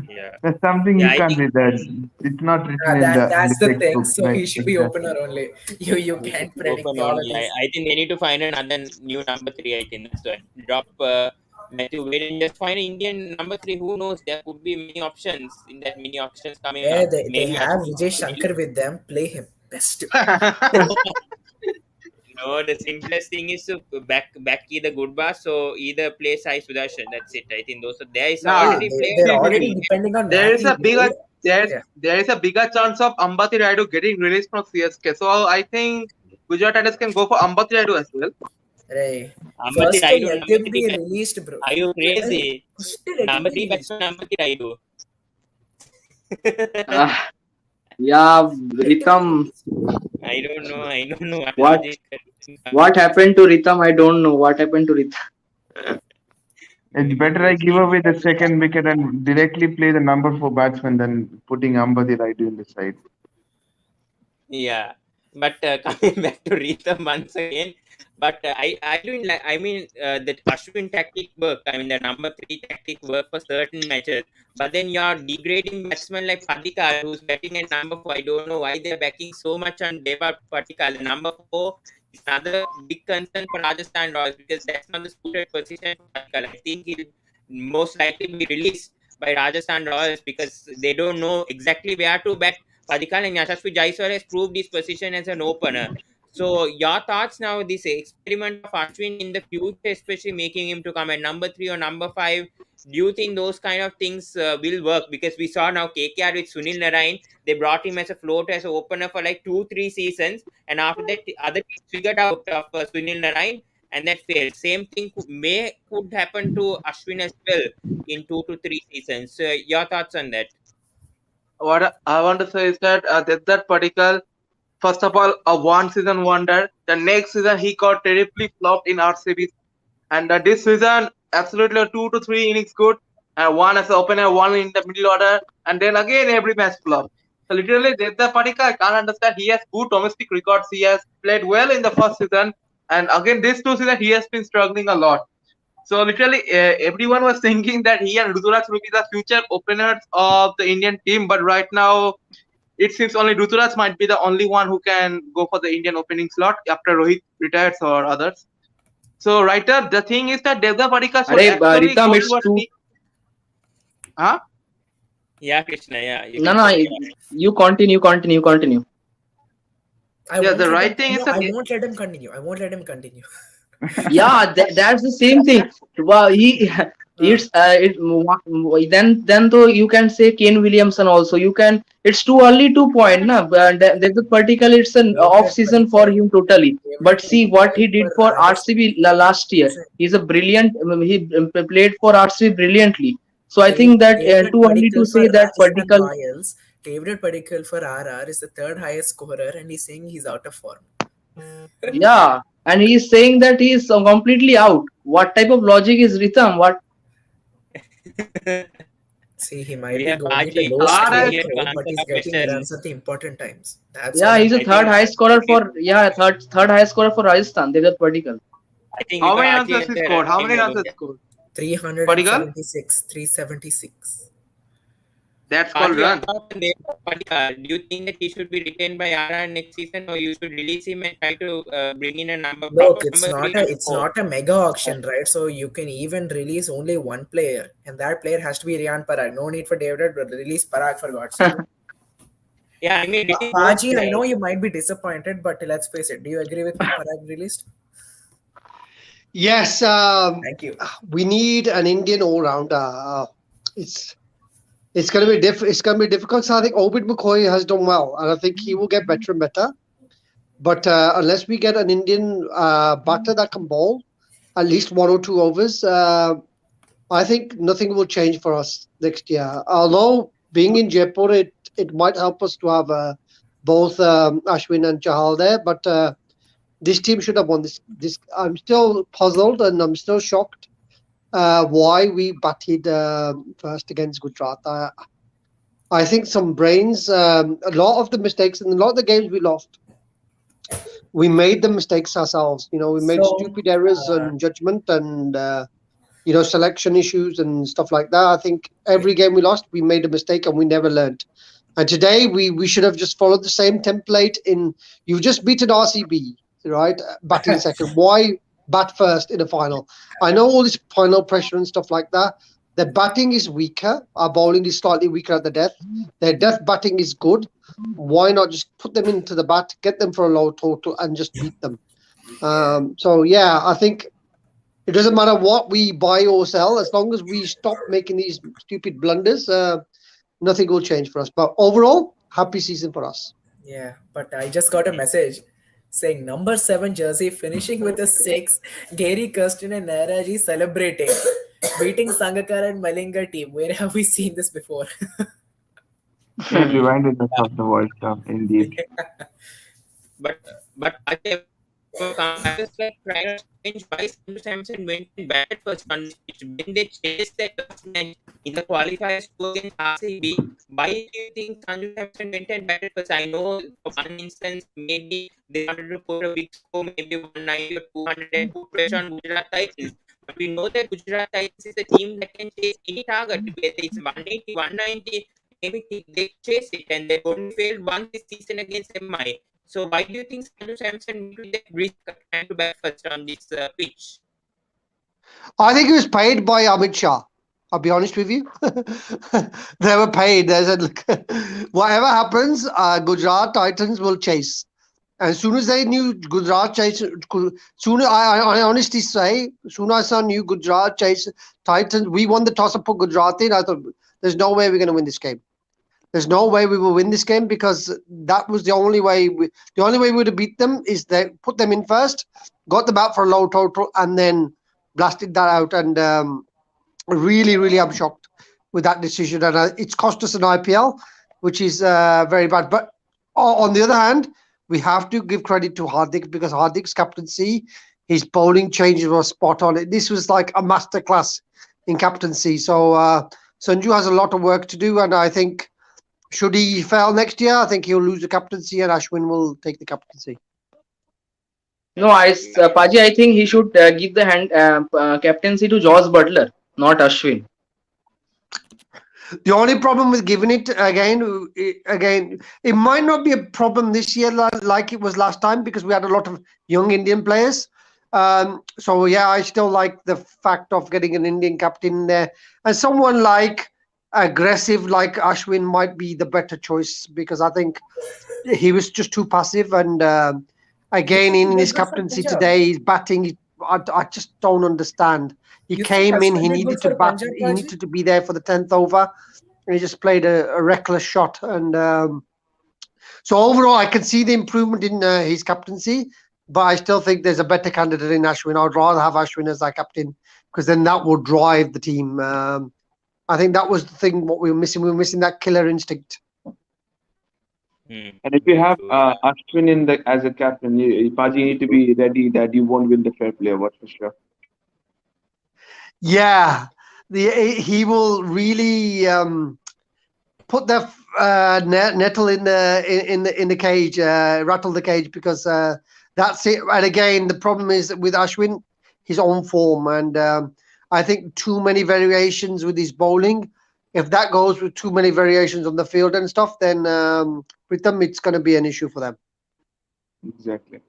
yeah, That's something yeah. you I can't think read that. It's not written in the That's the thing. textbooks, So right? he should be Exactly. opener only. You he should can't be predict open all of only. this. I think they need to find another new number 3. I think that's why drop Matthew Wade and just find an Indian number 3. Who knows? There could be many options in that. Many options coming Yeah, up. they Maybe have Ashwin. Vijay Shankar with them. Play him. Best. No, the simplest thing is to back key the good bar. So either play Sai Sudarshan. That's it. I think those are there is Nah, See, already players they're see, see, already see. available. depending on There is Matthew a bigger Wade. there's Yeah. there is a bigger chance of Ambati Rayudu getting released from CSK. So I think Gujarat Titans can go for Ambati Rayudu as well. Right. Ambati First, Raidu, let number him 3 be batsman. released, bro. Are you Hey, crazy? first let him Number be 3 released. batsman, Ambati Raidu. Ah, yeah, Let him be Ritam. released. I don't know. I don't know what What logic. what happened to Ritam? I don't know what happened to Ritam. It's better I give away the second wicket and directly play the number 4 batsman than putting Ambati Raidu in the side. Yeah, but coming back to Rhythm once again, but I do like. I mean, that Ashwin tactic work. I mean, the number 3 tactic work for certain matches. But then you're degrading batsmen like Patikal, who's batting at number 4. I don't know why they're backing so much on Deva Patikal. The number 4 is another big concern for Rajasthan Royals because that's not the suited position for Patikal. I think he'll most likely be released by Rajasthan Royals because they don't know exactly where to bat Padikal and Yashasvi Jaiswal has proved his position as an opener. So your thoughts now, this experiment of Ashwin in the future, especially making him to come at number 3 or number 5, do you think those kind of things will work? Because we saw now KKR with Sunil Narayan, they brought him as a float as an opener for like 2-3 seasons, and after that, the other teams figured out of Sunil Narayan, and that failed. Same thing could happen to Ashwin as well in 2 to 3 seasons. Your thoughts on that? What I want to say is that that particular, first of all, a one season wonder. The next season he got terribly flopped in RCB, and this season absolutely a 2 to 3 innings good, and one as an opener, one in the middle order, and then again every match flop. So literally, the Padika, I can't understand. He has good domestic records. He has played well in the first season, and again this 2 seasons he has been struggling a lot. So literally, everyone was thinking that he and Ruturaj will be the future openers of the Indian team, but right now it seems only Ruturaj might be the only one who can go for the Indian opening slot after Rohit retires or others. So right now, the thing is that Devda Padikar should Arey, actually Ritam, go it's towards true. the. Huh? Yeah, Krishna. Yeah, you No, can no, say. you continue. Yeah, the right thing is No, that I won't let him continue. I won't let him continue. Yeah, that's the same thing. Well, it's then though you can say Kane Williamson also. You can. It's too early to point, na. There's a particular. It's an off Favorite season for Padikkal, him totally. favorite But see what he Padikkal did for for Rajasthan. RCB last year. Listen, He's a brilliant. He played for RCB brilliantly. So I think that favorite too early to Padikkal for say that Rajasthan particular. Royals. Favorite Padikkal for RR is the third highest scorer, and he's saying he's out of form. Yeah, and he's saying that he's completely out. What type of logic is Ritam? What? See, he might We be have going with a Baji. low Baji RR strike here to rate, but answer he's our getting runs questions. at the important times. That's Yeah, all he's I'm a I third think highest scorer for third highest scorer for Rajasthan. They got particle. I think we how got many runs Aji has and he the scored? How running many runs over has he there. scored? Padigal? 376, 376. That's called Aji, your run. thoughts on Devdutt Padikkal? Do you think that he should be retained by RR next season, or you should release him and try to bring in a Look, proper number 3, number it's 4? not a mega auction, right? So you can even release only one player, and that player has to be Riyan Parag. No need for David to release Parag for God's sake. Yeah, I mean, retain both Paji, I know players. you might be disappointed, but let's face it. Do you agree with me? Parag released? Yes, Thank you. we need an Indian all-rounder. It's it's going to be It's going to be difficult. So I think Obid McCoy has done well, and I think he will get better and better. But unless we get an Indian batter that can bowl at least 1 or 2 overs, I think nothing will change for us next year. Although being in Jaipur, it might help us to have both Ashwin and Chahal there. But this team should have won this. I'm still puzzled and I'm still shocked why we batted first against Gujarat. I think some brains. A lot of the mistakes and a lot of the games we lost, we made the mistakes ourselves. We made So, stupid errors uh, and judgment and selection issues and stuff like that. I think every game we lost, we made a mistake and we never learned. And today we should have just followed the same template. You've just beaten RCB, right? Batting second. Why bat first in a final? I know all this final pressure and stuff like that. Their batting is weaker. Our bowling is slightly weaker at the death. Their death batting is good. Why not just put them into the bat, get them for a low total, and just beat them? So yeah, I think it doesn't matter what we buy or sell, as long as we stop making these stupid blunders. Nothing will change for us. But overall, happy season for us. yeah, but I just got a message saying number 7 jersey finishing with a 6. Gary Kirsten and Nairaji celebrating, beating Sangakkara and Malinga team. Where have we seen this before? Still reminded us of the World Cup, indeed. But I think I was like trying to change why Sanju Samson went and batted first on this pitch when they chased that last match in the qualifiers to against RCB. Why do you think Sanju Samson went and batted first? I know for one instance maybe they wanted to put a big score, maybe 190 or 200 and put pressure on Gujarat Titans. But we know that Gujarat Titans is a team that can chase any target, whether it's 180, 190, maybe they chase it, and they've only failed once this season against MI. So why do you think Sanju Samson took that risk trying to bat first on this pitch? I think he was paid by Amit Shah. I'll be honest with you. They were paid. They said, look, whatever happens, Gujarat Titans will chase. As soon as they knew Gujarat chase, I honestly say, soon as I knew Gujarat chase Titans, we won the toss and put Gujarat in. I thought, there's no way we're going to win this game. There's no way we will win this game because that was the only way. The only way we would have beat them is they put them in first, got them out for a low total, and then blasted that out. And really, really, I'm shocked with that decision, and it's cost us an IPL, which is very bad. But on the other hand, we have to give credit to Hardik because Hardik's captaincy, his bowling changes were spot on. This was like a masterclass in captaincy. So Sanju has a lot of work to do, and I think should he fail next year, I think he'll lose the captaincy, and Ashwin will take the captaincy. No, Paji, I think he should give the captaincy to Josh Butler, not Ashwin. The only problem with giving it again, it might not be a problem this year like it was last time because we had a lot of young Indian players. So yeah, I still like the fact of getting an Indian captain in there, and someone like aggressive like Ashwin might be the better choice because I think he was just too passive. And again, in his captaincy today, he's batting. I just don't understand. He came in. He needed to bat. He needed to be there for the 10th over. And he just played a reckless shot. And so overall, I can see the improvement in his captaincy. But I still think there's a better candidate in Ashwin. I'd rather have Ashwin as our captain because then that would drive the team. I think that was the thing. What we were missing. We were missing that killer instinct. And if you have Ashwin as a captain, Paji, you need to be ready that you won't win the fair play award for sure. Yeah, he will really put the nettle in the cage, rattle the cage because that's it. And again, the problem is with Ashwin, his own form, and I think too many variations with his bowling. If that goes with too many variations on the field and stuff, then with them it's going to be an issue for them. Exactly.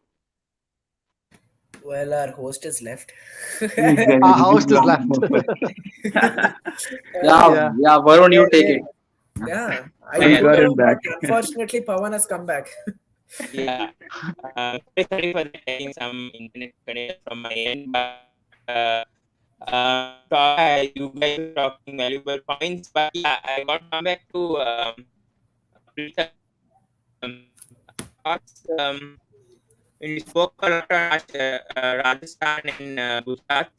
Well, our host is left. Exactly. Our host is left. Yeah, Varun, you take it. Yeah, We got him back. Unfortunately, Pawan has come back. Yeah. Sorry for that. I think some internet connection from my end, but you guys were talking valuable points. But yeah, I got to come back to Preetham. Thoughts, when we spoke a lot on Rajasthan and Gujarat.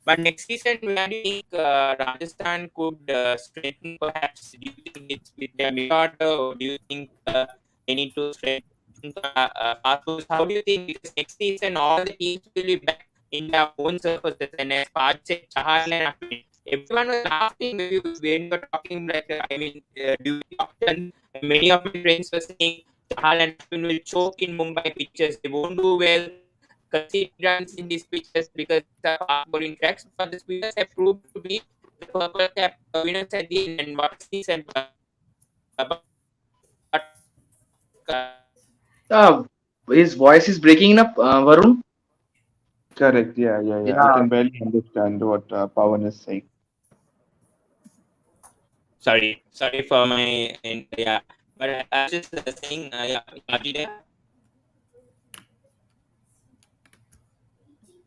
But next season, where do you think Rajasthan could strengthen? Perhaps, do you think it's with their mid order, or do you think they need to strengthen fast bowlers? How do you think? Because next season, all the teams will be back in their own surfaces, and as Paj said, Chahal and Ashwin. Everyone was laughing when you were talking, like, during the auction, many of my friends were saying Chahal and Ashwin will choke in Mumbai pitches. They won't do well concede runs in these pitches because these are fast bowling tracks. But the spinners have proved to be the purple cap winners at the end. And what a season! But Uh, his voice is breaking up, Varun. Correct. Yeah, yeah, yeah. I Yeah. can barely understand what Pawan is saying. sorry for my and yeah. But I was just saying, yeah, Paji there.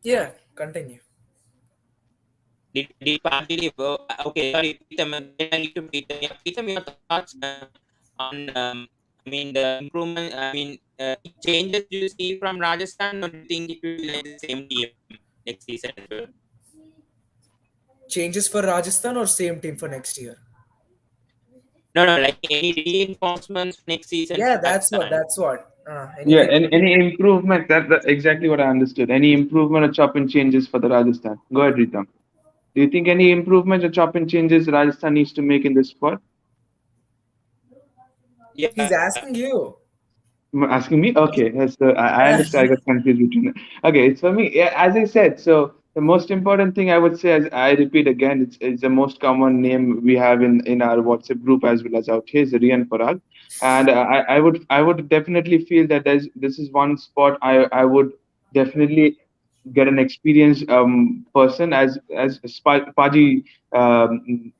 Yeah, continue. Did Paji leave? Oh, okay, sorry, Preetham. Then I need to Preetham. Yeah, Preetham, your thoughts on the improvement. Changes do you see from Rajasthan, or do you think it will be like the same team next season as well? Changes for Rajasthan or same team for next year? No, no, like any reinforcements next season Yeah, for that's what. Rajasthan. That's what. Yeah, Anything? any improvement, that exactly what I understood. Any improvement or chop and changes for the Rajasthan. Go ahead, Ritam. Do you think any improvement or chop and changes Rajasthan needs to make in this squad? He's Yeah, asking you. Asking me? Okay, yes, so I understand. I got confused between. Okay, it's for me. Yeah, as I said, so the most important thing I would say, as I repeat again, it's the most common name we have in our WhatsApp group as well as out here is Rian Parag, and I would definitely feel that this is one spot I would definitely get an experienced person as Paji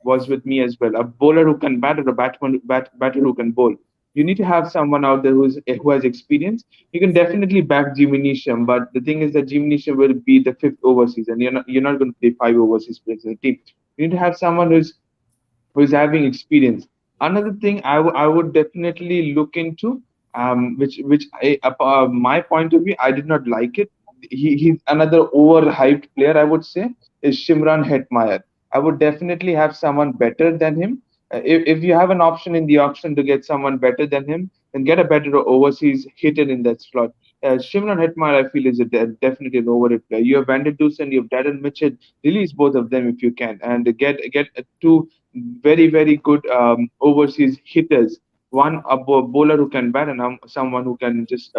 was with me as well, a bowler who can bat or a batter who can bowl. You need to have someone out there who has experience. You can definitely back Jimmy Neesham, but the thing is that Jimmy Neesham will be the fifth overseas, and you're not going to play five overseas players in the team. You need to have someone who's having experience. Another thing I would definitely look into, which my point of view, I did not like it. He's another overhyped player, I would say, is Shimran Hetmeyer. I would definitely have someone better than him. If you have an option in the auction to get someone better than him, then get a better overseas hitter in that slot. Shimron Hetmeyer, I feel, is definitely an overrated player. You have Van Dusen, you have Darren Mitchell. Release both of them if you can, and get two very good overseas hitters. One a bowler who can bat, and someone who can just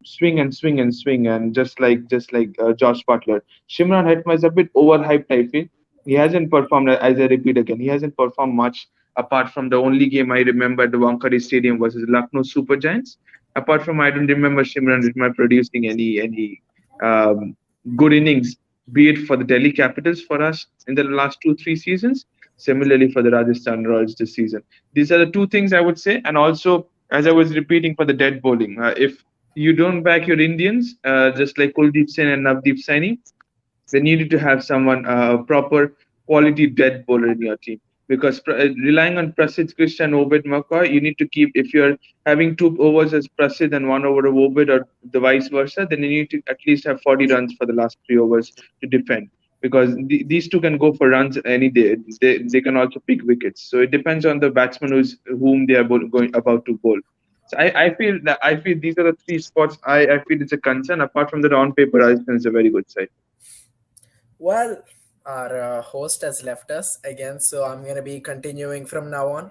swing and swing and swing, and just like Josh Butler. Shimron Hetma is a bit overhyped, I feel. He hasn't performed, as I repeat again, he hasn't performed much apart from the only game I remember at the Wankhede Stadium versus Lucknow Super Giants. Apart from, I don't remember Shimron Hetma producing any good innings, be it for the Delhi Capitals for us in the last 2-3 seasons. Similarly for the Rajasthan Royals this season. These are the two things I would say, and also as I was repeating for the dead bowling, if you don't back your Indians, just like Kuldeep Sen and Navdeep Saini, then you need to have someone proper quality dead bowler in your team. Because relying on Prasidh Krishna and Obed McCoy, you need to keep, if you're having 2 overs as Prasidh and 1 over of Obed, or the vice versa, then you need to at least have 40 runs for the last 3 overs to defend. Because these two can go for runs any day. They can also pick wickets. So it depends on the batsman whom they are going about to bowl. So I feel these are the three spots I feel it's a concern. Apart from that, on paper, Rajasthan is a very good side. Well, our host has left us again, so I'm gonna be continuing from now on.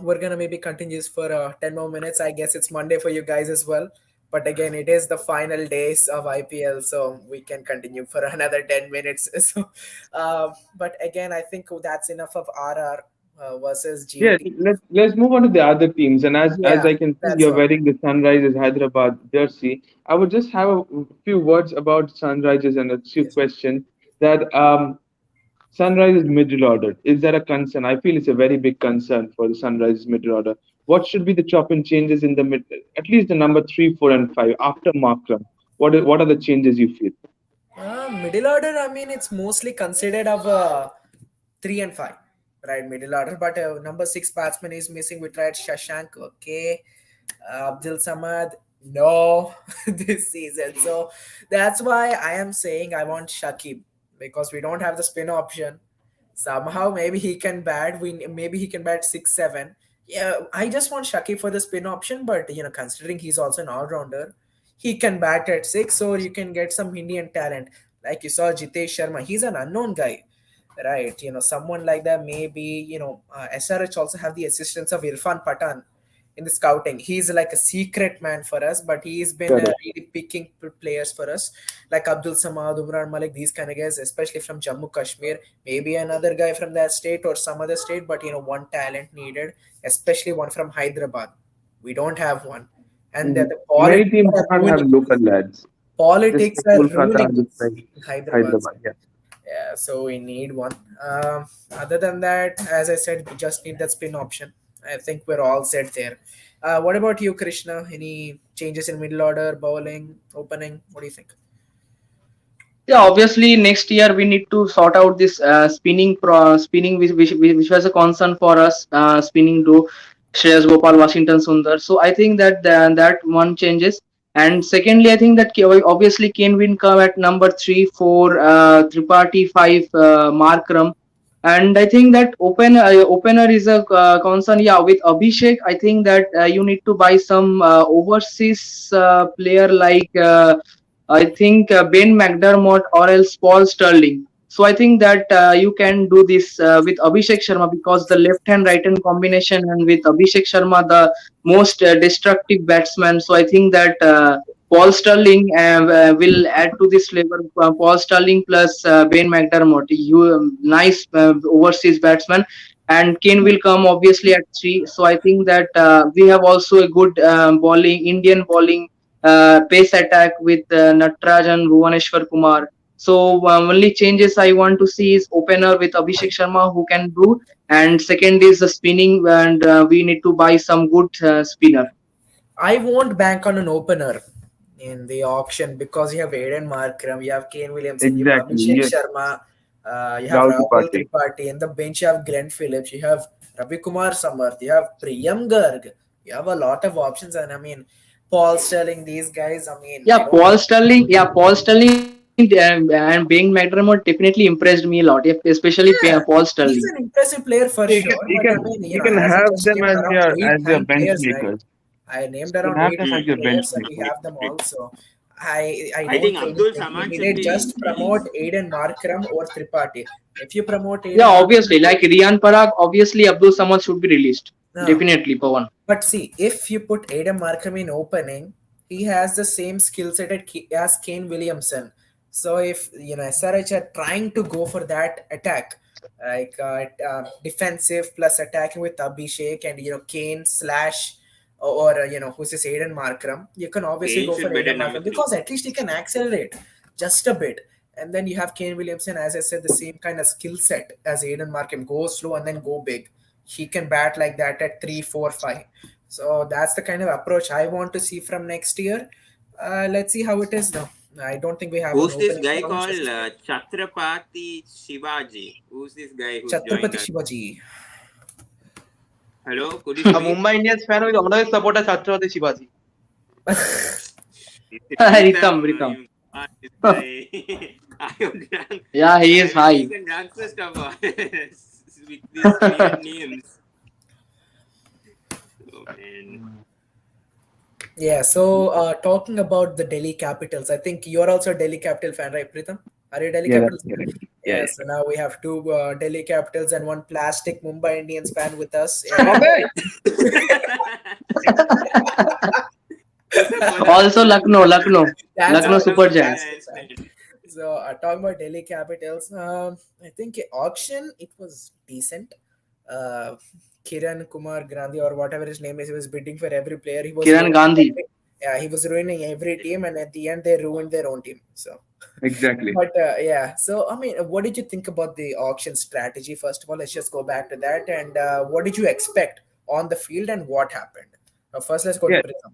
We're gonna maybe continue this for 10 more minutes. I guess it's Monday for you guys as well. But again, it is the final days of IPL, so we can continue for another 10 minutes. So, but again, I think that's enough of RR versus Yeah, GT. let's move on to the other teams. And as Yeah, I can see, that's you're what. wearing the Sunrisers Hyderabad jersey. I would just have a few words about Sunrisers and a few Yes. questions. That Sunrisers middle order, is that a concern? I feel it's a very big concern for the Sunrisers middle order. What should be the chop and changes in the mid, at least the number 3, 4, and 5 after Markram? What are the changes you feel? Middle order, I mean, it's mostly considered of 3 and 5, right? Middle order, but number 6 batsman is missing. We tried Shashank, okay, Abdul Samad, No, this season. So that's why I am saying I want Shakib because we don't have the spin option. Somehow maybe he can bat. Maybe he can bat 6-7. Yeah, I just want Shakib for the spin option, but considering he's also an all rounder, he can bat at 6, or you can get some Indian talent like you saw Jitesh Sharma. He's an unknown guy, right? Someone like that. Maybe SRH also have the assistance of Irfan Pathan in the scouting. He's like a secret man for us, but he's been Correct. really picking players for us, like Abdul Samad, Umran Malik, these kind of guys, especially from Jammu Kashmir. Maybe another guy from that state or some other state, but one talent needed, especially one from Hyderabad. We don't have one, and Mhm. the Many politics teams do are not have ruining. local lads. Just Politics like are Kolkata, ruining just us like in Hyderabad. Hyderabad. Yeah. Yeah, so we need one. Other than that, as I said, we just need that spin option. I think we're all set there. What about you, Krishna? Any changes in middle order, bowling, opening? What do you think? Yeah, obviously next year we need to sort out this spinning, which was a concern for us. Spinning to Shreyas Gopal, Washington Sundar. So I think that that one changes. And secondly, I think that obviously Kane will come at number 3, 4, Tripathi 5, Markram. And I think that opener is a concern. Yeah, with Abhishek, I think that you need to buy some overseas player like. I think Ben McDermott or else Paul Sterling. So I think that you can do this with Abhishek Sharma because the left hand right hand combination, and with Abhishek Sharma the most destructive batsman. So I think that Paul Sterling will add to this flavor. Paul Sterling plus Ben McDermott, you nice overseas batsman, and Kane will come obviously at 3. So I think that we have also a good bowling, Indian bowling pace attack with Natrajan, Bhuvaneshwar Kumar. So only changes I want to see is opener with Abhishek Sharma who can do, and second is the spinning, and we need to buy some good spinner. I won't bank on an opener in the auction because you have Aiden Markram, you have Kane Williamson, you have Exactly. Abhishek Yes. Sharma, you have Rahul Rahul Tripathi. Tripathi. In the bench, you have Glenn Phillips, you have Ravi Kumar Samarth, you have Priyam Garg. You have a lot of options, and I mean, Paul Sterling, these guys. I mean, I Yeah, don't. Paul Sterling. Yeah, Paul Sterling and being McDermott definitely impressed me a lot, especially Yeah, Paul Sterling. he's an impressive player for You can sure, you but I can mean, you can as I have just them named as around your eight, as your nine bench players, right? makers. I named You can around have eight, them as Hmm. nine your bench players, and we makers. have them all. So I I don't think really Abdul think we Samad should needed be just promote released. Aiden Markram or Tripathi. If you promote Yeah, Aiden obviously, Markram, like Riyan Parag, obviously Abdul Samad should be released. no. Definitely, Pawan. But see, if you put Adam Markham in opening, he has the same skill set as Kane Williamson. So if SRH are trying to go for that attack, like defensive plus attacking with Abhishek and Kane slash or who's this Aiden Markram, you can obviously Kane go for should bet Aiden at number Markram three. because at least he can accelerate just a bit. And then you have Kane Williamson, as I said, the same kind of skill set as Aiden Markham. Go slow and then go big. He can bat like that at 3, 4, 5. So that's the kind of approach I want to see from next year. Let's see how it is now. I don't think we have an Who's this opening guy round called just yet. Chhatrapati Shivaji? Who's this guy who's joined Chhatrapati us? Shivaji. Hello, could you A speak? Mumbai Indians fan will always support a Chhatrapati Shivaji. It's Ritam, Ritam. Ritam. This guy. I am drunk. Yeah, he I is haven't high. taken drugs for stuff with these weird names. Oh man. Yeah, so talking about the Delhi Capitals, I think you're also a Delhi Capital fan, right, Pritham? Are you a Delhi Yeah, that's Capitals fan? correct. Yeah, Yeah, yeah. so now we have two Delhi Capitals and one plastic Mumbai Indians fan with us. Stop And it! For the Also that's Lucknow why he's Super a Lucknow Giants. plastic Giants fan. fan. So talking about Delhi Capitals, I think auction it was decent. Uh, Kiran Kumar Gandhi or whatever his name is, he was bidding for every player. He was Kiran ruining Gandhi. yeah, he was ruining every team, and at the end they ruined their own team. So, Exactly. but yeah. So I mean, what did you think about the auction strategy? First of all, let's just go back to that. And what did you expect on the field, and what happened? First, let's go to Yeah. Pritham.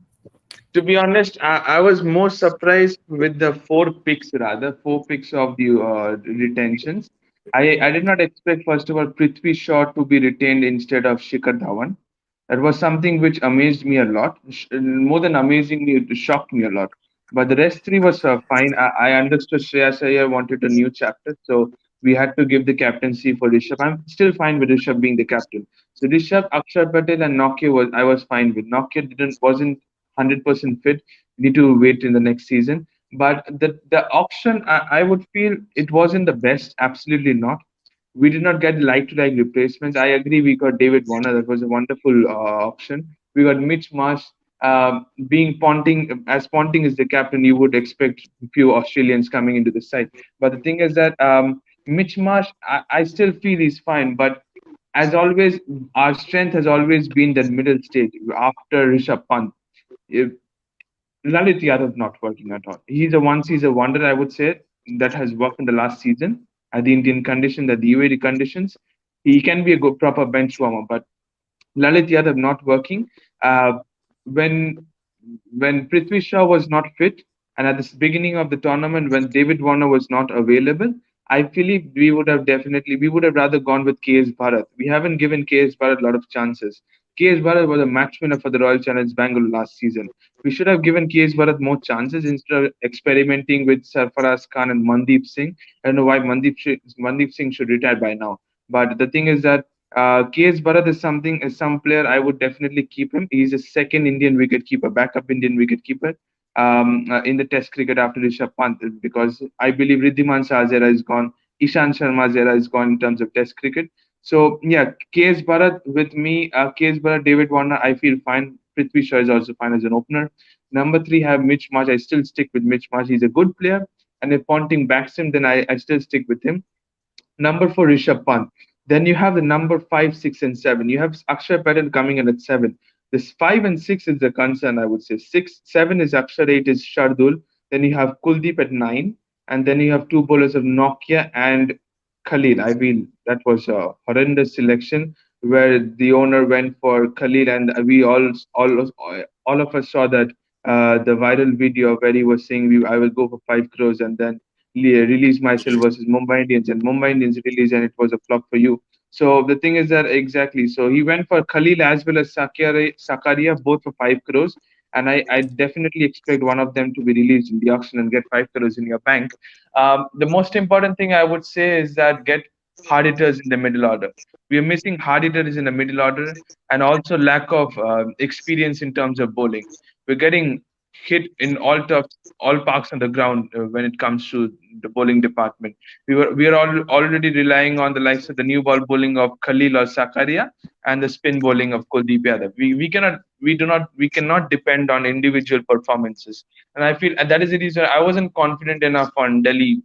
To be honest, I was more surprised with the four picks of the retentions. I did not expect, first of all, Prithvi Shaw to be retained instead of Shikhar Dhawan. That was something which amazed me a lot. More than amazing me, it shocked me a lot. But the rest three was fine. I understood Shreyas Iyer wanted a new chapter, so we had to give the captaincy for Rishabh. I'm still fine with Rishabh being the captain. So Rishabh, Akshar Patel, and Nokia I was fine with. Nokia didn't wasn't 100% fit. Need to wait in the next season. But the auction, I would feel it wasn't the best. Absolutely not. We did not get like-to-like replacements. I agree. We got David Warner. That was a wonderful option. We got Mitch Marsh. Being Ponting, as Ponting is the captain, you would expect a few Australians coming into the side. But the thing is that Mitch Marsh, I still feel he's fine. But as always, our strength has always been that middle stage after Rishabh Pant. If Lalit Yadav not working at all. He's a wonder, I would say, that has worked in the last season at the Indian condition, at the UAE conditions. He can be a good proper bench warmer, but Lalit Yadav not working. Uh, when when Prithvi Shaw was not fit, and at the beginning of the tournament when David Warner was not available, I believe we would have rather gone with KS Bharat. We haven't given KS Bharat a lot of chances. KS Bharat was a match winner for the Royal Challenge Bangalore last season. We should have given KS Bharat more chances instead of experimenting with Sarfaraz Khan and Mandeep Singh. I don't know why Mandeep Singh should retire by now. But the thing is that KS Bharat is some player I would definitely keep him. He's a second Indian wicket keeper, backup Indian wicket keeper in the Test cricket after Rishabh Pant, because I believe Riddhiman Shah's era is gone, Ishan Sharma's era is gone in terms of Test cricket. So yeah, KS Bharat with me, KS Bharat, David Warner, I feel fine. Prithvi Shaw is also fine as an opener. Number three, have Mitch Marsh. I still stick with Mitch Marsh. He's a good player, and if Ponting backs him, then I still stick with him. Number four, Rishabh Pant. Then you have the number five, six, and seven. You have Akshay Patel coming in at seven. This five and six is the concern, I would say. Six, seven is Akshar, eight is Shardul. Then you have Kuldeep at nine, and then you have two bowlers of Nokia and Khalil. I mean, that was a horrendous selection where the owner went for Khalil, and we all of us saw that the viral video where he was saying, "I will go for 5 crores," and then release myself versus Mumbai Indians, and Mumbai Indians released, and it was a flop for you. So the thing is that exactly. So he went for Khalil as well as Sakaria, both for 5 crores. And I definitely expect one of them to be released in the auction and get 5 crores in your bank. The most important thing I would say is that get hard hitters in the middle order. We are missing hard hitters in the middle order, and also lack of experience in terms of bowling. We're getting hit in all parks on the ground when it comes to the bowling department. We are already relying on the likes of the new ball bowling of Khalil or Sakaria and the spin bowling of Kuldeep Yadav. We cannot depend on individual performances. And I feel and that is the reason I wasn't confident enough on Delhi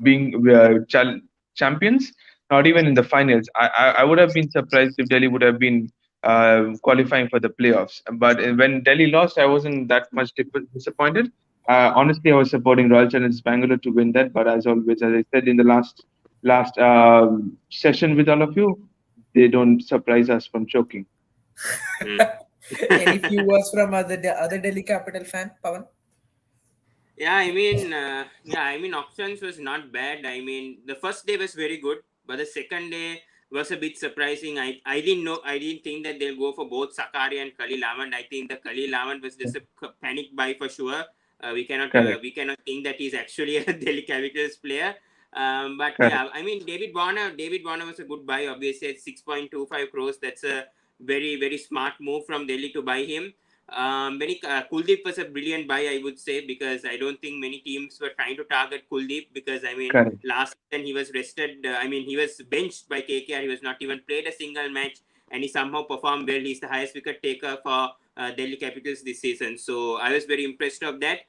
being champions, not even in the finals. I would have been surprised if Delhi would have been qualifying for the playoffs. But when Delhi lost, I wasn't that much disappointed. Honestly, I was supporting Royal Challengers Bangalore to win that. But as always, as I said in the last session with all of you, they don't surprise us from choking. Hmm. Any few words from other Delhi Capital fan, Pawan? Yeah, I mean, options was not bad. I mean, the first day was very good, but the second day was a bit surprising. I didn't think that they'll go for both Sakari and Khalil Ahmad. I think the Khalil Ahmad was just a panic buy for sure. Correct. We cannot think that he's actually a Delhi Capitals player. But Correct. yeah, I mean, David Warner was a good buy. Obviously, at 6.25 crores, that's a very smart move from Delhi to buy him. Kuldeep was a brilliant buy, I would say, because I don't think many teams were trying to target Kuldeep because I mean Correct. last season he was rested. He was benched by KKR. He was not even played a single match, and he somehow performed well. He's the highest wicket taker for Delhi Capitals this season. So I was very impressed of that.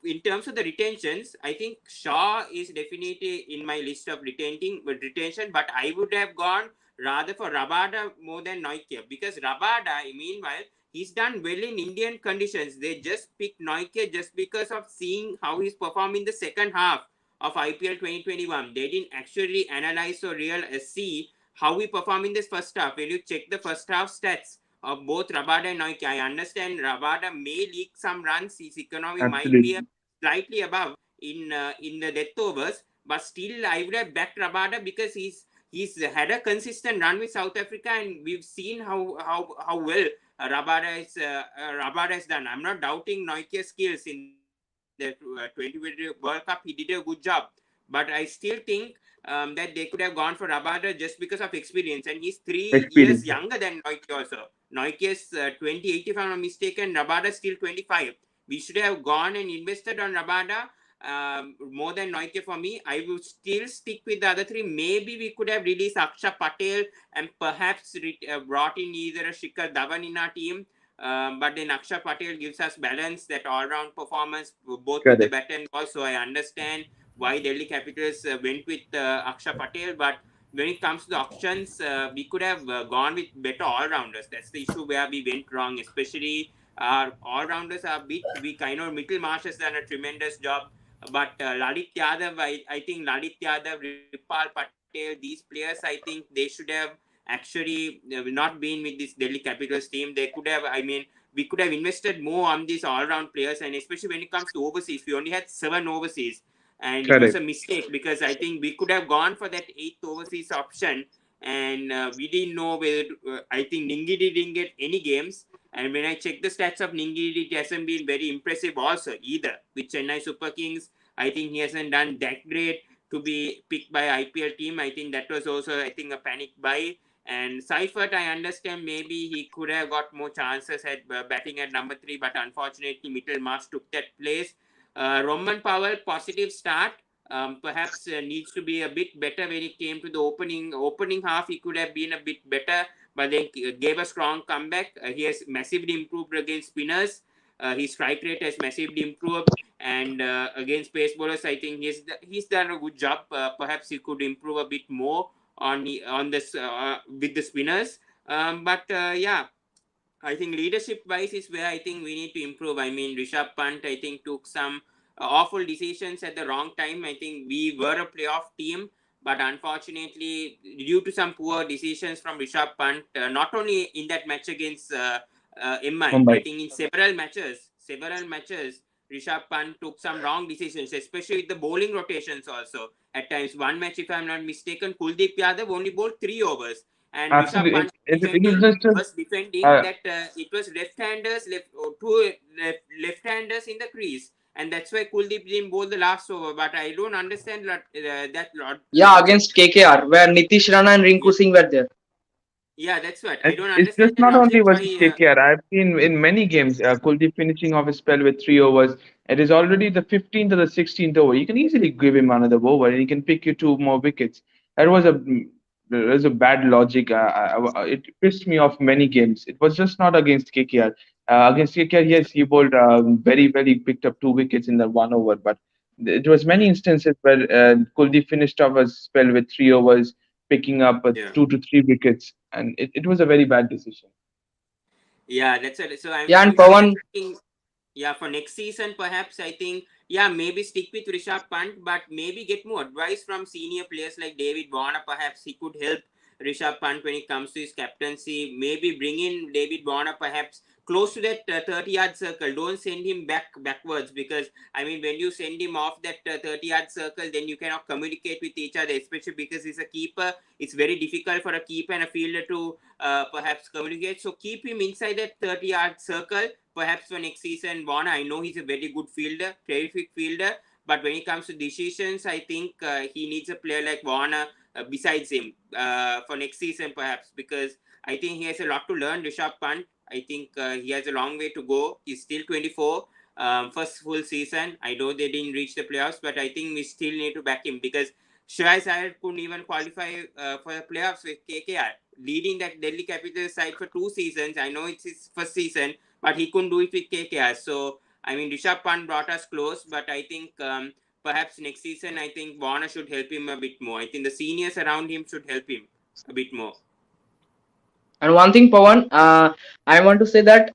In terms of the retentions, I think Shaw is definitely in my list of retention, but I would have gone rather for Rabada more than Noikia because Rabada, meanwhile, he's done well in Indian conditions. They just picked Noike just because of seeing how he's performed in the second half of IPL 2021. They didn't actually analyze or see how he performed in this first half. When you check the first half stats of both Rabada and Noike, I understand Rabada may leak some runs. His economy might be Absolutely. slightly above in the death overs, but still I would have backed Rabada because he's had a consistent run with South Africa, and we've seen how well Rabada has done. I'm not doubting Neuker's skills in the 2020 World Cup. He did a good job, but I still think that they could have gone for Rabada just because of experience, and he's 3 years Experience. younger than Neuker also. Neuker's 28, if I'm not mistaken. Rabada's still 25. We should have gone and invested on Rabada more than Neuker for me. I will still stick with the other three. Maybe we could have released Aksha Patel and perhaps brought in either a Shikhar Dhawan in our team. But then Aksha Patel gives us balance, that all-round performance, both with the Correct. bat and ball. So I understand why Delhi Capitals went with Aksha Patel. But when it comes to the options, we could have gone with better all-rounders. That's the issue where we went wrong. Especially our all-rounders are a bit weak. I know Mitchell has done a tremendous job. But Lalit Yadav, I think Lalit Yadav, Ripal Patel, these players, I think they should have actually not been with this Delhi Capitals team. They could have, I mean, we could have invested more on these all-round players, and especially when it comes to overseas, we only had 7 overseas, and it was Correct. a mistake because I think we could have gone for that 8th overseas option, and we didn't know whether. I think Ningidi didn't get any games, and when I check the stats of Ningidi, it hasn't been very impressive also either. With Chennai Super Kings, I think he hasn't done that great to be picked by IPL team. I think that was also, I think, a panic buy. And Seifert, I understand maybe he could have got more chances at batting at number 3, but unfortunately Mittelmarsh took that place. Roman Powell, positive start. Perhaps needs to be a bit better when it came to the opening half. He could have been a bit better, but then gave a strong comeback. He has massively improved against spinners. His strike rate has massively improved, and against pace bowlers, I think he's done a good job. Perhaps he could improve a bit more on this with the spinners. But yeah, I think leadership wise is where I think we need to improve. I mean, Rishabh Pant, I think, took some awful decisions at the wrong time. I think we were a playoff team, but unfortunately, due to some poor decisions from Rishabh Pant, not only in that match against MI, I Mumbai. think in several matches, Rishabh Pant took some wrong decisions, especially with the bowling rotations also. At times, one match, if I'm not mistaken, Kuldeep Yadav only bowled 3 overs, and Rishabh Absolutely. Pant It was just a, was defending uh, that it was two left-handers in the crease, and that's why Kuldeep didn't bowl the last over. But I don't understand that Yeah, logic. against KKR, where Nitish Rana and Yeah, Rinku Singh were there. yeah, that's what I don't it's understand just the not only logic versus why. KKR. I've seen in many games Kuldeep finishing off his spell with 3 overs. It is already the 15th or the 16th over. You can easily give him another over, and he can pick you 2 more wickets. That was a bad logic. It pissed me off many games. It was just not against KKR. Against KKR, yes, he bowled very picked up 2 wickets in the 1 over, but it was many Hmm, instances where Kuldeep finished off a spell with 3 overs, picking up yeah. 2 to 3 wickets, and it was a very bad decision. Yeah, that's it. So Yeah, and I'm still Pawan, expecting. Yeah, for next season, perhaps I think, yeah, maybe stick with Rishabh Pant, but maybe get more advice from senior players like David Warner. Perhaps he could help Rishabh Pant when it comes to his captaincy. Maybe bring in David Warner, perhaps close to that 30-yard circle. Don't send him backwards, because I mean, when you send him off that 30-yard circle, then you cannot communicate with each other, especially because he's a keeper. It's very difficult for a keeper and a fielder to perhaps communicate. So keep him inside that 30-yard circle. Perhaps for next season, Warner, I know he's a very good fielder, terrific fielder, but when it comes to decisions, I think he needs a player like Warner besides him for next season, perhaps, because I think he has a lot to learn. Rishabh Pant, I think he has a long way to go. He's still 24. First full season. I know they didn't reach the playoffs, but I think we still need to back him, because Shreyas Iyer couldn't even qualify for the playoffs with KKR, leading that Delhi Capitals side for 2 seasons. I know it's his first season, but he couldn't do it with KKR. So, I mean, Rishabh Pant brought us close, but I think perhaps next season, I think Warner should help him a bit more. I think the seniors around him should help him a bit more. and one thing, Pawan, I want to say that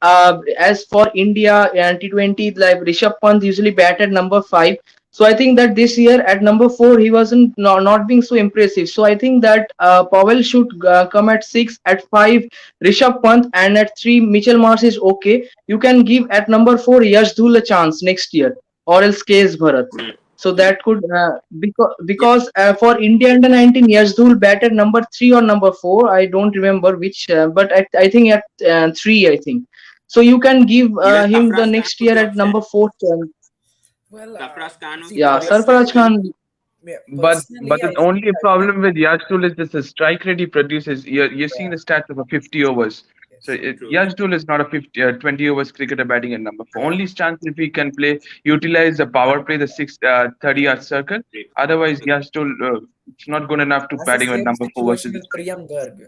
as for India T20, like Rishabh Pant usually bat at number 5. So I think that this year at number 4 he wasn't not being so impressive. So I think that Powell should come at 6, at 5 Rishabh Pant, and at 3 Mitchell Marsh is okay. You can give at number 4 Yash Dhul a chance next year, or else KS Bharat. Hmm. So that could because for India under 19, Yasdul batted number 3 or number 4. I don't remember which, but I think at 3. I think so. You can give Even him the Safraz Khan next could year be at upset. number 4. Well, Safraz Khan see, Yeah, could be upset. Sarfaraz personally, Khan. yeah, But personally, the I think only I would. problem with Yashdul is this the strike rate he produces. You're seeing Yeah, the stats of a 50 overs. So yes. True. Yashdul is not a 20 overs cricketer batting at number four. Yeah. Only chance if he can play, utilize the power play, the 30-yard circle. Great. Otherwise, Yashdul, it's not good enough to That's the batting at same number four situation versus. with Priyam Garg. Yeah.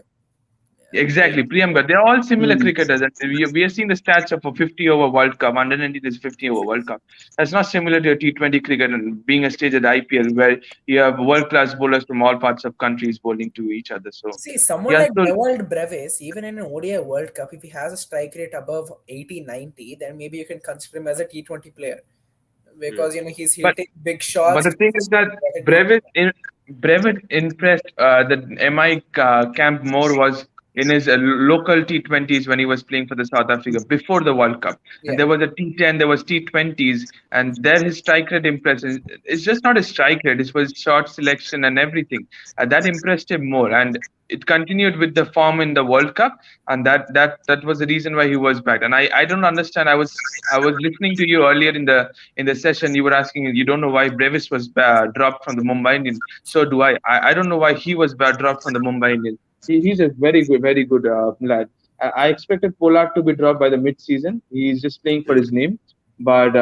Right. Exactly, Priyamkar. They're all similar Hmm. cricketers. And we are seeing the stats of a 50 over World Cup. Under 19 is 50 over World Cup. That's not similar to a T20 cricket and being a stage at IPL where you have world class bowlers from all parts of countries bowling to each other. So, See, someone yeah, like so Dewald Brevis, even in an ODI World Cup, if he has a strike rate above 80, 90, then maybe you can consider him as a T20 player Hmm. because he's but hitting big but shots. the thing is that Brevis in Brevis impressed the MI camp more was in his local T20s when he was playing for the South Africa before the World Cup. And Yeah, there was a T10, there was T20s, and there his strike rate impressed. It's just not a strike rate; it was shot selection and everything. That impressed him more, and it continued with the form in the World Cup, and that was the reason why he was back. And I don't understand. I was listening to you earlier in the session. You were asking, you don't know why Brevis was dropped from the Mumbai Indians. So do I. I don't know why he was dropped from the Mumbai Indians. He's a very good lad. I expected Pollard to be dropped by the mid-season. He's just playing for his name, but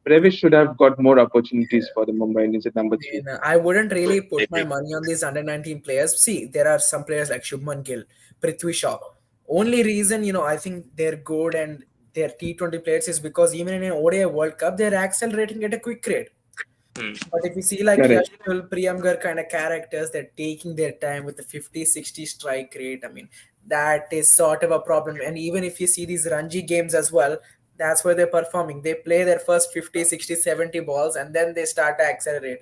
Brevis should have got more opportunities for the Mumbai Indians at number three. mean, I wouldn't really I put my agree. money on these under 19 players. See, there are some players like Shubman Gill, Prithvi Shaw. Only reason, I think they're good and they're T20 players is because even in an ODI World Cup, they're accelerating at a quick rate. Hmm. But if you see like Correct. Yashul, Priyamgar kind of characters, they're taking their time with the 50, 60 strike rate. I mean, that is sort of a problem. And even if you see these Ranji games as well, that's where they're performing. They play their first 50, 60, 70 balls and then they start to accelerate.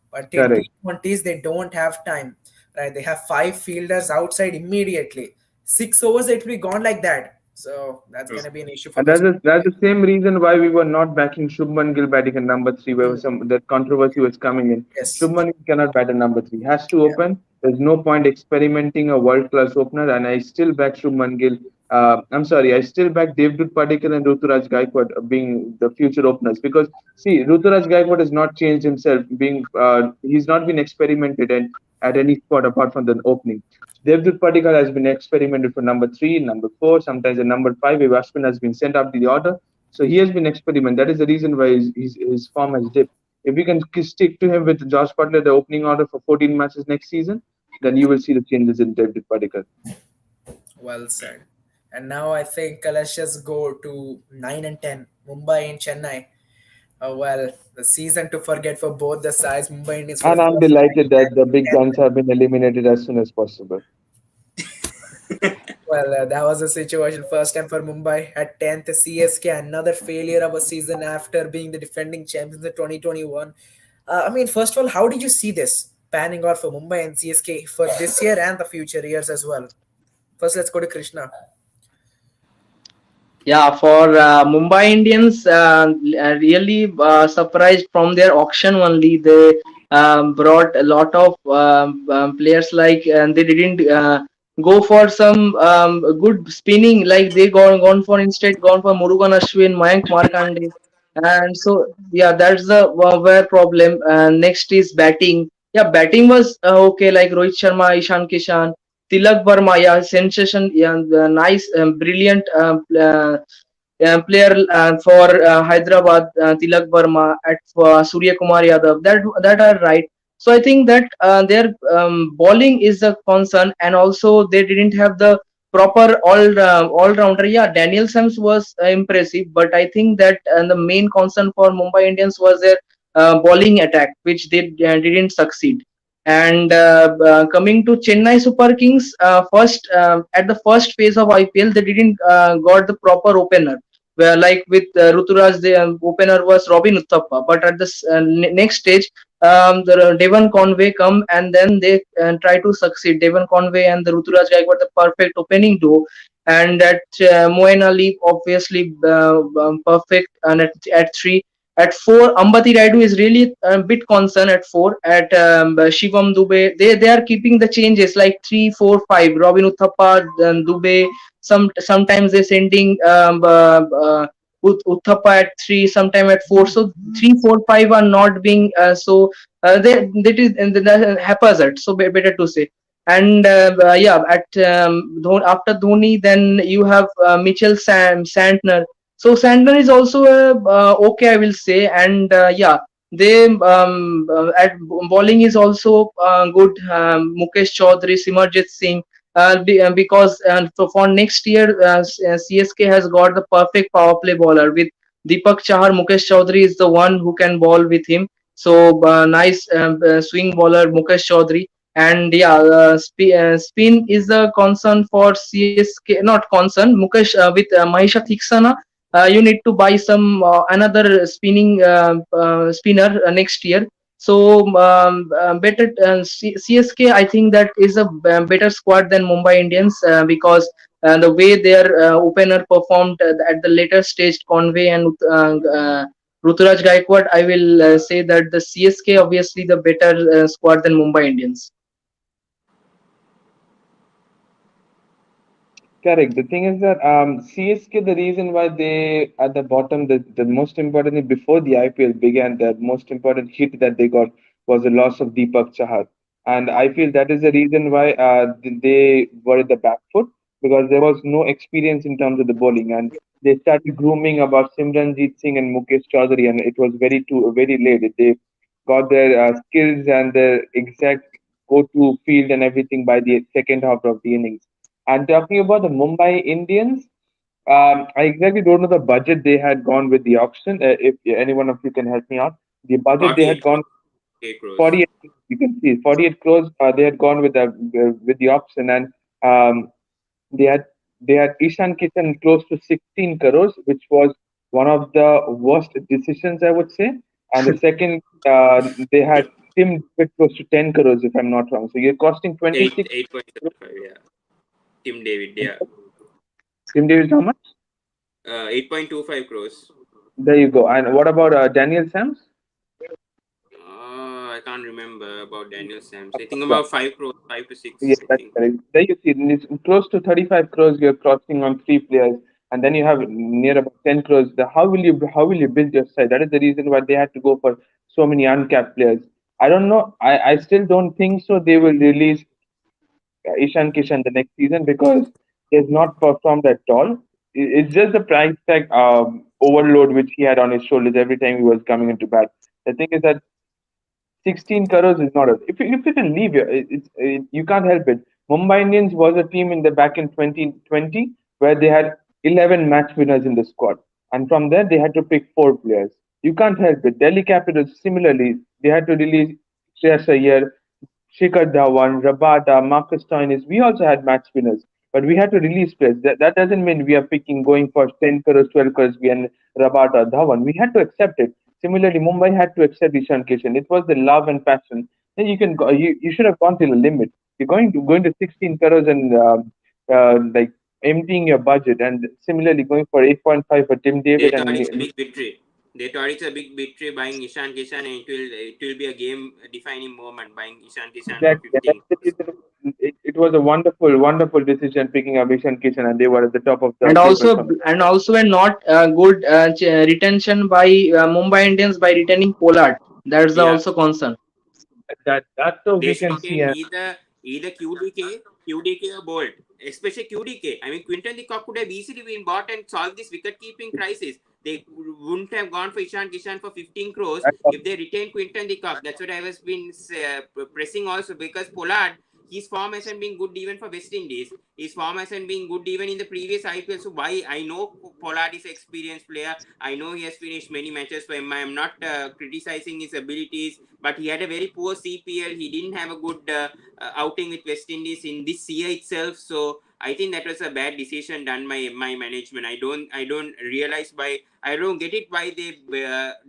But in Correct. T20s, they don't have time, right? They have five fielders outside immediately. 6 overs, it will be gone like that. So that's True. going to be an issue for And those. that's the same reason why we were not backing Shubman Gill batting at number three, where Mm, some that controversy was coming in. yes. Shubman Gill cannot bat at number three. Has to Yeah. open. There's no point experimenting a world class opener, and I still back Shubman Gill. I'm sorry, I still back Devdutt Padikkal and Ruturaj Gaikwad being the future openers because see, Ruturaj Gaikwad has not changed himself. He's not been experimented at any spot apart from the opening. Devdutt Padikkal has been experimented for number three, number four, sometimes at number five. If Ashwin has been sent up to the order, so he has been experimented. That is the reason why his form has dipped. If we can stick to him with Josh Butler, the opening order for 14 matches next season, then you will see the changes in Devdutt Padikkal. Well said. And now I think let's just go to 9 and 10, Mumbai and Chennai. Well, the season to forget for both the sides. Mumbai Indians for the And I'm first delighted time that the big back guns have been eliminated as soon as possible. Well, that was the situation first time for Mumbai at 10th. CSK, another failure of a season after being the defending champions in 2021. I mean, first of all, how did you see this panning out for Mumbai and CSK for this year and the future years as well? First, let's go to Krishna. Yeah, for Mumbai Indians, really surprised from their auction only. They brought a lot of players like, and they didn't go for some good spinning. Like they gone for instead gone for Murugan Ashwin, Mayank Markande, and so yeah, that's the where problem. Next is batting. Yeah, batting was okay. Like Rohit Sharma, Ishan Kishan. Tilak Verma, yeah, sensation, yeah, nice, brilliant player for Hyderabad, Tilak Verma at Surya Kumar Yadav. That are right. So I think that their bowling is a concern, and also they didn't have the proper all rounder. Yeah, Daniel Sams was impressive, but I think that the main concern for Mumbai Indians was their bowling attack, which they didn't succeed. And coming to Chennai Super Kings, first at the first phase of IPL, they didn't got the proper opener. Where like with Ruturaj, the opener was Robin Uthappa. But at the next stage, the Devon Conway come and then they try to succeed. Devon Conway and the Ruturaj guy got the perfect opening duo. And at Moeen Ali, obviously perfect and at three. At four, Ambati Raidu is really a bit concerned at four. At Shivam Dube, they are keeping the changes like 3, 4, 5. Robin Uthappa, Dube. Sometimes they're sending Uthappa at three, sometime at four. So 3, 4, 5 are not being they that is and that haphazard. So better to say. And yeah, at after Dhoni, then you have Mitchell Santner. So Sandler is also okay, I will say, and yeah, they at bowling is also good. Mukesh Chaudhary, Simarjit Singh, because for next year, CSK has got the perfect power play bowler with Deepak Chahar. Mukesh Chaudhary is the one who can bowl with him. So nice swing bowler Mukesh Chaudhary. And yeah, spin is a concern for CSK. Not concern. Mukesh with Mahisha Thiksana, you need to buy some another spinner next year. So better CSK, I think that is a better squad than Mumbai Indians because the way their opener performed at the later stage, Conway and Ruturaj Gaikwad, I will say that the CSK obviously the better squad than Mumbai Indians. Correct. The thing is that CSK, the reason why they at the bottom, the most important thing before the IPL began, the most important hit that they got was the loss of Deepak Chahar, and I feel that is the reason why they were at the back foot because there was no experience in terms of the bowling, and they started grooming about Simranjeet Singh and Mukesh Chaudhary, and it was very late. They got their skills and their exact go-to field and everything by the second half of the innings. And talking about the Mumbai Indians, I exactly don't know the budget they had gone with the auction. If any one of you can help me out, the budget they had 48 gone crores. 48. You can see 48 crores. They had gone with the auction, and um, they had they had Ishan Kishan close to 16 crores, which was one of the worst decisions I would say. And the second, they had Tim David close to 10 crores, if I'm not wrong. So you're costing 8 26. 8.75, yeah. Tim David, yeah. Tim David, how much? 8.25 crores. There you go. And what about Daniel Sams? I can't remember about Daniel Sams. I think Yeah, about 5 crores, 5 to yeah, 6, I that's think. correct. There you see, it's close to 35 crores you're costing on three players, and then you have near about 10 crores. How will you build your side? That is the reason why they had to go for so many uncapped players. I don't know. I still don't think so. They will release Ishan Kishan the next season because he has not performed at all. It's just the price tag overload which he had on his shoulders every time he was coming into bat. The thing is that 16 crores is not a. If you can leave, you can't help it. Mumbai Indians was a team in the back in 2020 where they had 11 match winners in the squad, and from there they had to pick four players. You can't help it. Delhi Capitals similarly they had to release Shreyas Iyer, Shikhar Dhawan, Rabada, Marcus Stoinis. We also had match winners, but we had to release players. That doesn't mean we are picking going for 10 crores, 12 crores, and Rabada, Dhawan. We had to accept it. Similarly, Mumbai had to accept Ishan Kishan. It was the love and passion. Then you can go. You should have gone till the limit. You're going to 16 crores and like emptying your budget, and similarly going for 8.5 for Tim They David thought and it's a big victory. They thought it's a big victory buying Ishan Kishan, and it will be a game defining moment buying Ishan Kishan for exactly. And that's 15 the crores. reason it was a wonderful decision picking up Ishan Kishan, and they were at the top of the And table also from the and also a not good retention by Mumbai Indians by retaining Pollard. That's the Yeah. also concern. that's so They we should can see. retain either QDK or Bolt, especially QDK. I mean, Quinton de Kock could have easily been bought and solved this wicket keeping crisis. They wouldn't have gone for Ishan Kishan for 15 crores if they retained Quinton de Kock. That's what I was been pressing also because Pollard, his form hasn't been good even for West Indies. His form hasn't been good even in the previous IPL. So why I know Pollard is an experienced player. I know he has finished many matches for him. I am not criticizing his abilities, but he had a very poor CPL. He didn't have a good outing with West Indies in this year itself. So I think that was a bad decision done by my management. I don't realize why. I don't get it why they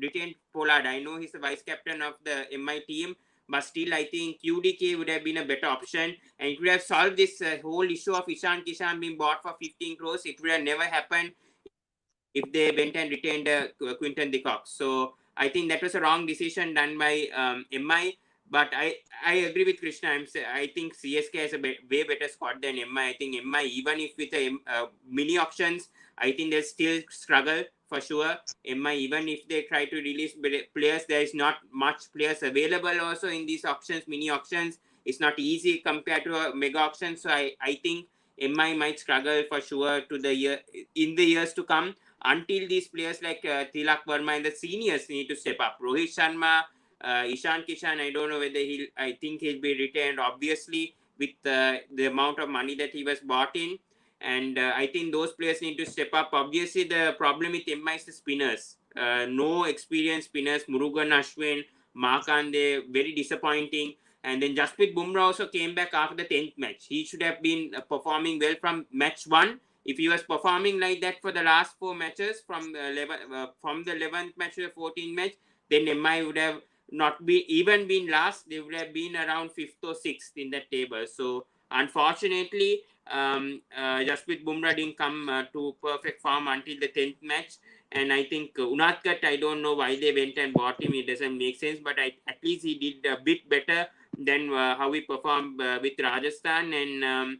retained Pollard. I know he's the vice captain of the MI team, but still I think QDK would have been a better option, and it would have solved this whole issue of Ishan Kishan being bought for 15 crores. It would have never happened if they went and retained Quinton de Kock. So I think that was a wrong decision done by MI. But I agree with Krishna. I think CSK has a way better squad than MI. I think MI, even if with a mini auctions, I think they still struggle for sure. MI, even if they try to release players, there is not much players available also in these auctions, mini auctions. It's not easy compared to a mega auction. So I think MI might struggle for sure to the year in the years to come, until these players like Tilak Verma and the seniors need to step up. Rohit Sharma, Ishan Kishan, I don't know whether I think he'll be retained, obviously, with the amount of money that he was bought in. And I think those players need to step up. Obviously, the problem with MI is the spinners. No experienced spinners. Murugan Ashwin, Markande, very disappointing. And then Jasprit Bumrah also came back after the 10th match. He should have been performing well from match 1. If he was performing like that for the last 4 matches, from from the 11th match to the 14th match, then MI would have not be even been last. They would have been around 5th or 6th in that table. So unfortunately, Jasprit Bumrah didn't come to perfect form until the 10th match. And I think Unatkat, I don't know why they went and bought him. It doesn't make sense. But at least he did a bit better than how he performed with Rajasthan. And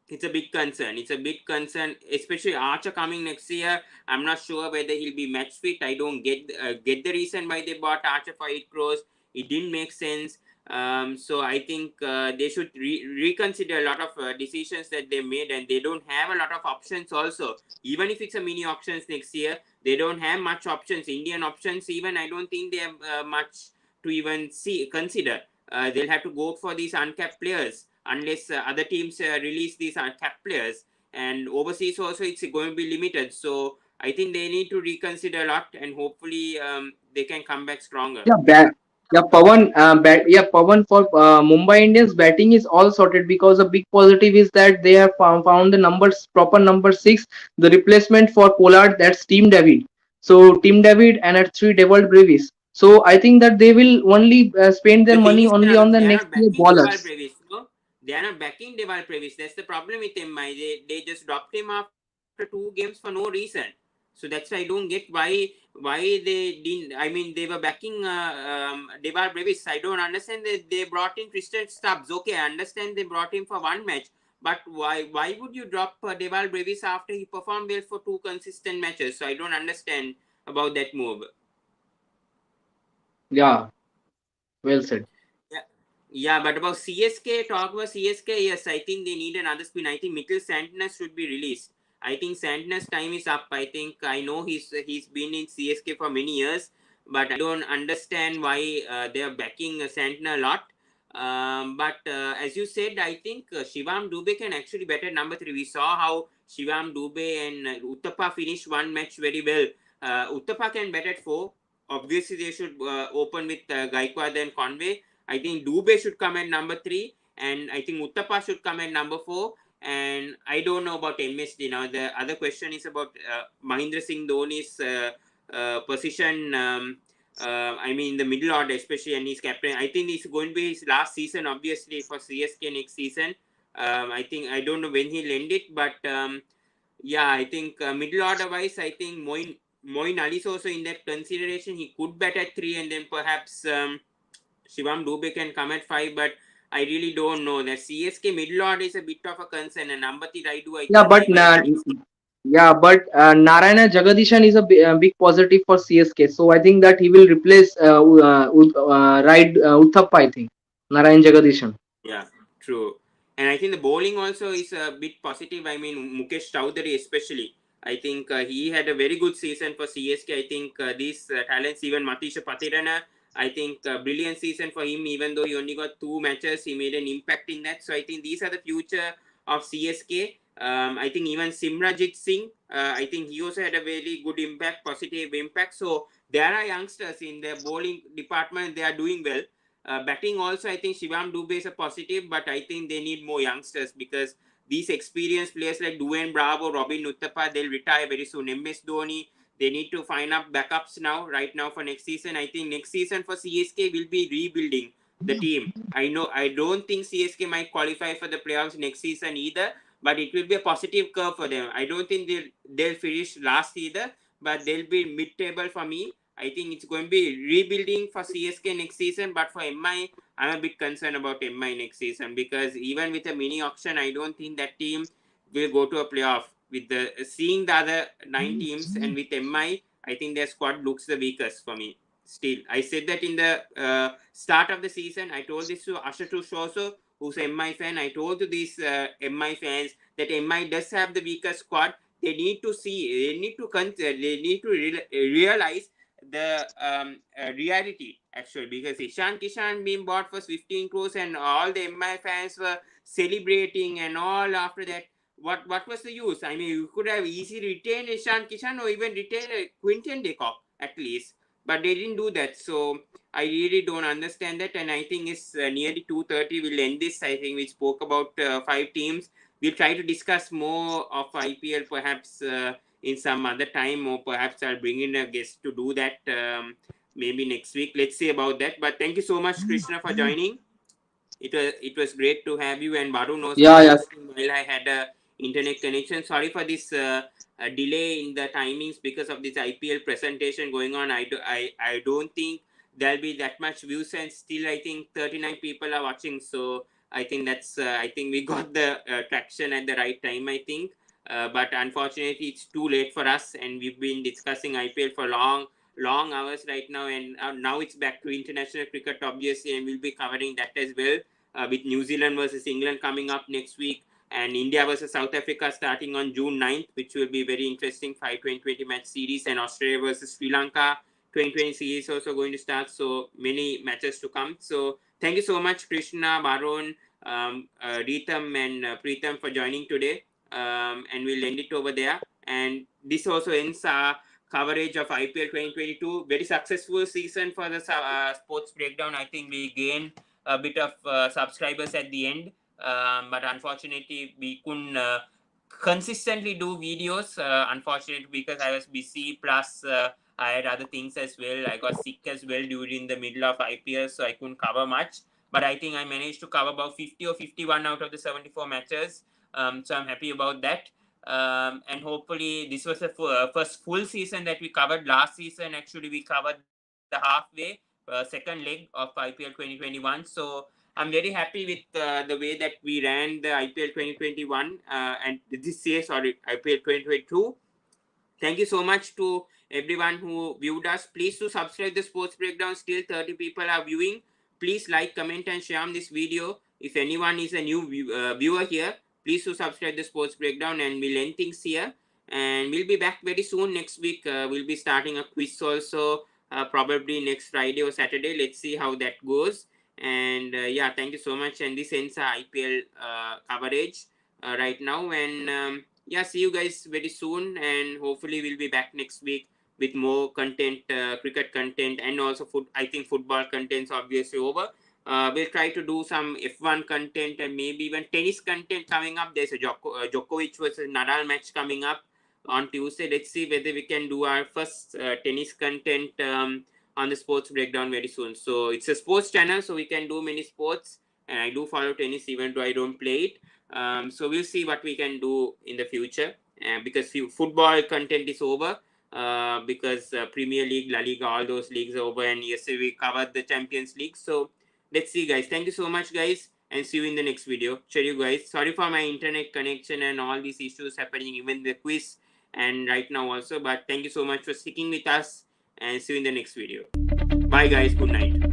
it's a big concern. It's a big concern, especially Archer coming next year. I'm not sure whether he'll be match fit. I don't get the reason why they bought Archer for 8 crores. It didn't make sense. So I think they should reconsider a lot of decisions that they made, and they don't have a lot of options also. Even if it's a mini auctions next year, they don't have much options. Indian options, even I don't think they have much to even consider. They'll have to go for these uncapped players unless other teams release these capped players, and overseas also it's going to be limited. So I think they need to reconsider a lot, and hopefully they can come back stronger. Yeah, Pawan, for Mumbai Indians batting is all sorted, because the big positive is that they have found the numbers, proper number 6, the replacement for Pollard, that's Team David. So Team David, and at 3 Devil Brevis. So I think that they will only spend their The thing money is, only on the they are next not year backing Deval ballers. Previs. No, they are not backing Deval Previs. That's the problem with MI. They just dropped him after 2 games for no reason. So that's why I don't get why they didn't. I mean, they were backing Deval Brevis. I don't understand that they brought in Tristan Stubbs. Okay, I understand they brought him for 1 match, but why would you drop Deval Brevis after he performed well for 2 consistent matches? So I don't understand about that move. Yeah, well said. Yeah, yeah, but about CSK, talk about CSK, yes, I think they need another spin. I think Mitchell Santner should be released. I think Santner's time is up. I think I know he's been in CSK for many years, but I don't understand why they are backing Santner a lot. But as you said, I think Shivam Dubey can actually bat at number 3. We saw how Shivam Dubey and Uttapa finished 1 match very well. Uttapa can bat at 4. Obviously, they should open with Gaikwad and Conway. I think Dubey should come at number 3, and I think Uttapa should come at number 4. And I don't know about MSD now. The other question is about Mahindra Singh Dhoni's position. I mean, the middle order, especially, and his captain. I think it's going to be his last season, obviously, for CSK next season. I don't know when he'll end it, but yeah, I think middle order wise, I think Moin Ali is also in that consideration. He could bat at 3, and then perhaps Shivam Dubey can come at 5, but I really don't know. The CSK middle order is a bit of a concern. And number 3, I Yeah, can't but even. Narayana Jagadishan is a big positive for CSK. So I think that he will replace Uthappa, I think. Narayan Jagadishan. Yeah, true. And I think the bowling also is a bit positive. I mean, Mukesh Chowdhury especially. I think he had a very good season for CSK. I think these talents, even Matisha Patirana, I think brilliant season for him. Even though he only got 2 matches, he made an impact in that. So I think these are the future of CSK. I think even Simranjit Singh, I think he also had a very good impact, positive impact. So there are youngsters in the bowling department. They are doing well. Batting also, I think Shivam Dubey is a positive, but I think they need more youngsters, because these experienced players like Dwayne Bravo, Robin Uthappa, they'll retire very soon. MS Dhoni, they need to find up backups right now for next season. I think next season for CSK will be rebuilding the team. I don't think CSK might qualify for the playoffs next season either, but it will be a positive curve for them. I don't think they'll finish last either, but they'll be mid-table for me. I think it's going to be rebuilding for CSK next season, but for MI, I'm a bit concerned about MI next season, because even with a mini auction, I don't think that team will go to a playoff. With the seeing the other 9 teams and with MI, I think their squad looks the weakest for me. Still, I said that in the start of the season. I told this to Ashutosh also, who's a MI fan. I told to these MI fans that MI does have the weakest squad. They need to see, they need to realize the reality actually, because Ishan Kishan being bought for 15 crores and all the MI fans were celebrating and all. After that, what was the use? I mean, you could have easily retained Ishan Kishan or even retained Quinton de Kock at least, but they didn't do that. So I really don't understand that, and I think it's nearly 2:30. We'll end this. I think we spoke about 5 teams. We'll try to discuss more of IPL perhaps in some other time, or perhaps I'll bring in a guest to do that maybe next week. Let's see about that. But thank you so much, Krishna, for joining. It was great to have you, and Varun also Yeah, yeah. while I had a internet connection. Sorry for this delay in the timings because of this IPL presentation going on. I don't think there'll be that much views, and still I think 39 people are watching. So I think that's I think we got the traction at the right time, I think. But unfortunately, it's too late for us, and we've been discussing IPL for long hours right now, and now it's back to international cricket obviously, and we'll be covering that as well, with New Zealand versus England coming up next week, and India versus South Africa starting on June 9th, which will be very interesting. 5 20 match series, and Australia versus Sri Lanka 2020 series also going to start. So many matches to come. So thank you so much, Krishna, Barun, Ritam, and Preetham for joining today, and we'll end it over there. And this also ends our coverage of IPL 2022. Very successful season for the sports breakdown. I think we gained a bit of subscribers at the end, but unfortunately we couldn't consistently do videos, unfortunately, because I was busy, plus I had other things as well. I got sick as well during the middle of IPL, so I couldn't cover much, but I think I managed to cover about 50 or 51 out of the 74 matches, so I'm happy about that. And hopefully this was the first full season that we covered. Last season actually we covered the halfway second leg of IPL 2021. So I'm very happy with the way that we ran the IPL 2021 and this year, sorry, IPL 2022. Thank you so much to everyone who viewed us. Please to subscribe the Sports Breakdown. Still 30 people are viewing. Please like, comment, and share on this video. If anyone is a new viewer here, please to subscribe the Sports Breakdown, and we'll end things here. And we'll be back very soon next week. We'll be starting a quiz also, probably next Friday or Saturday. Let's see how that goes. And yeah, thank you so much. And this ends our IPL coverage right now. And yeah, see you guys very soon, and hopefully we'll be back next week with more content, cricket content, and also I think football content's obviously over. We'll try to do some F1 content and maybe even tennis content coming up. There's a Djokovic versus Nadal match coming up on Tuesday. Let's see whether we can do our first tennis content on the Sports Breakdown very soon. So it's a sports channel, so we can do many sports, and I do follow tennis even though I don't play it. So we'll see what we can do in the future, because football content is over, because Premier League, La Liga, all those leagues are over, and yesterday we covered the Champions League. So let's see, guys. Thank you so much, guys, and see you in the next video. Cheer you guys. Sorry for my internet connection and all these issues happening, even the quiz and right now also, but thank you so much for sticking with us, and see you in the next video. Bye, guys. Good night.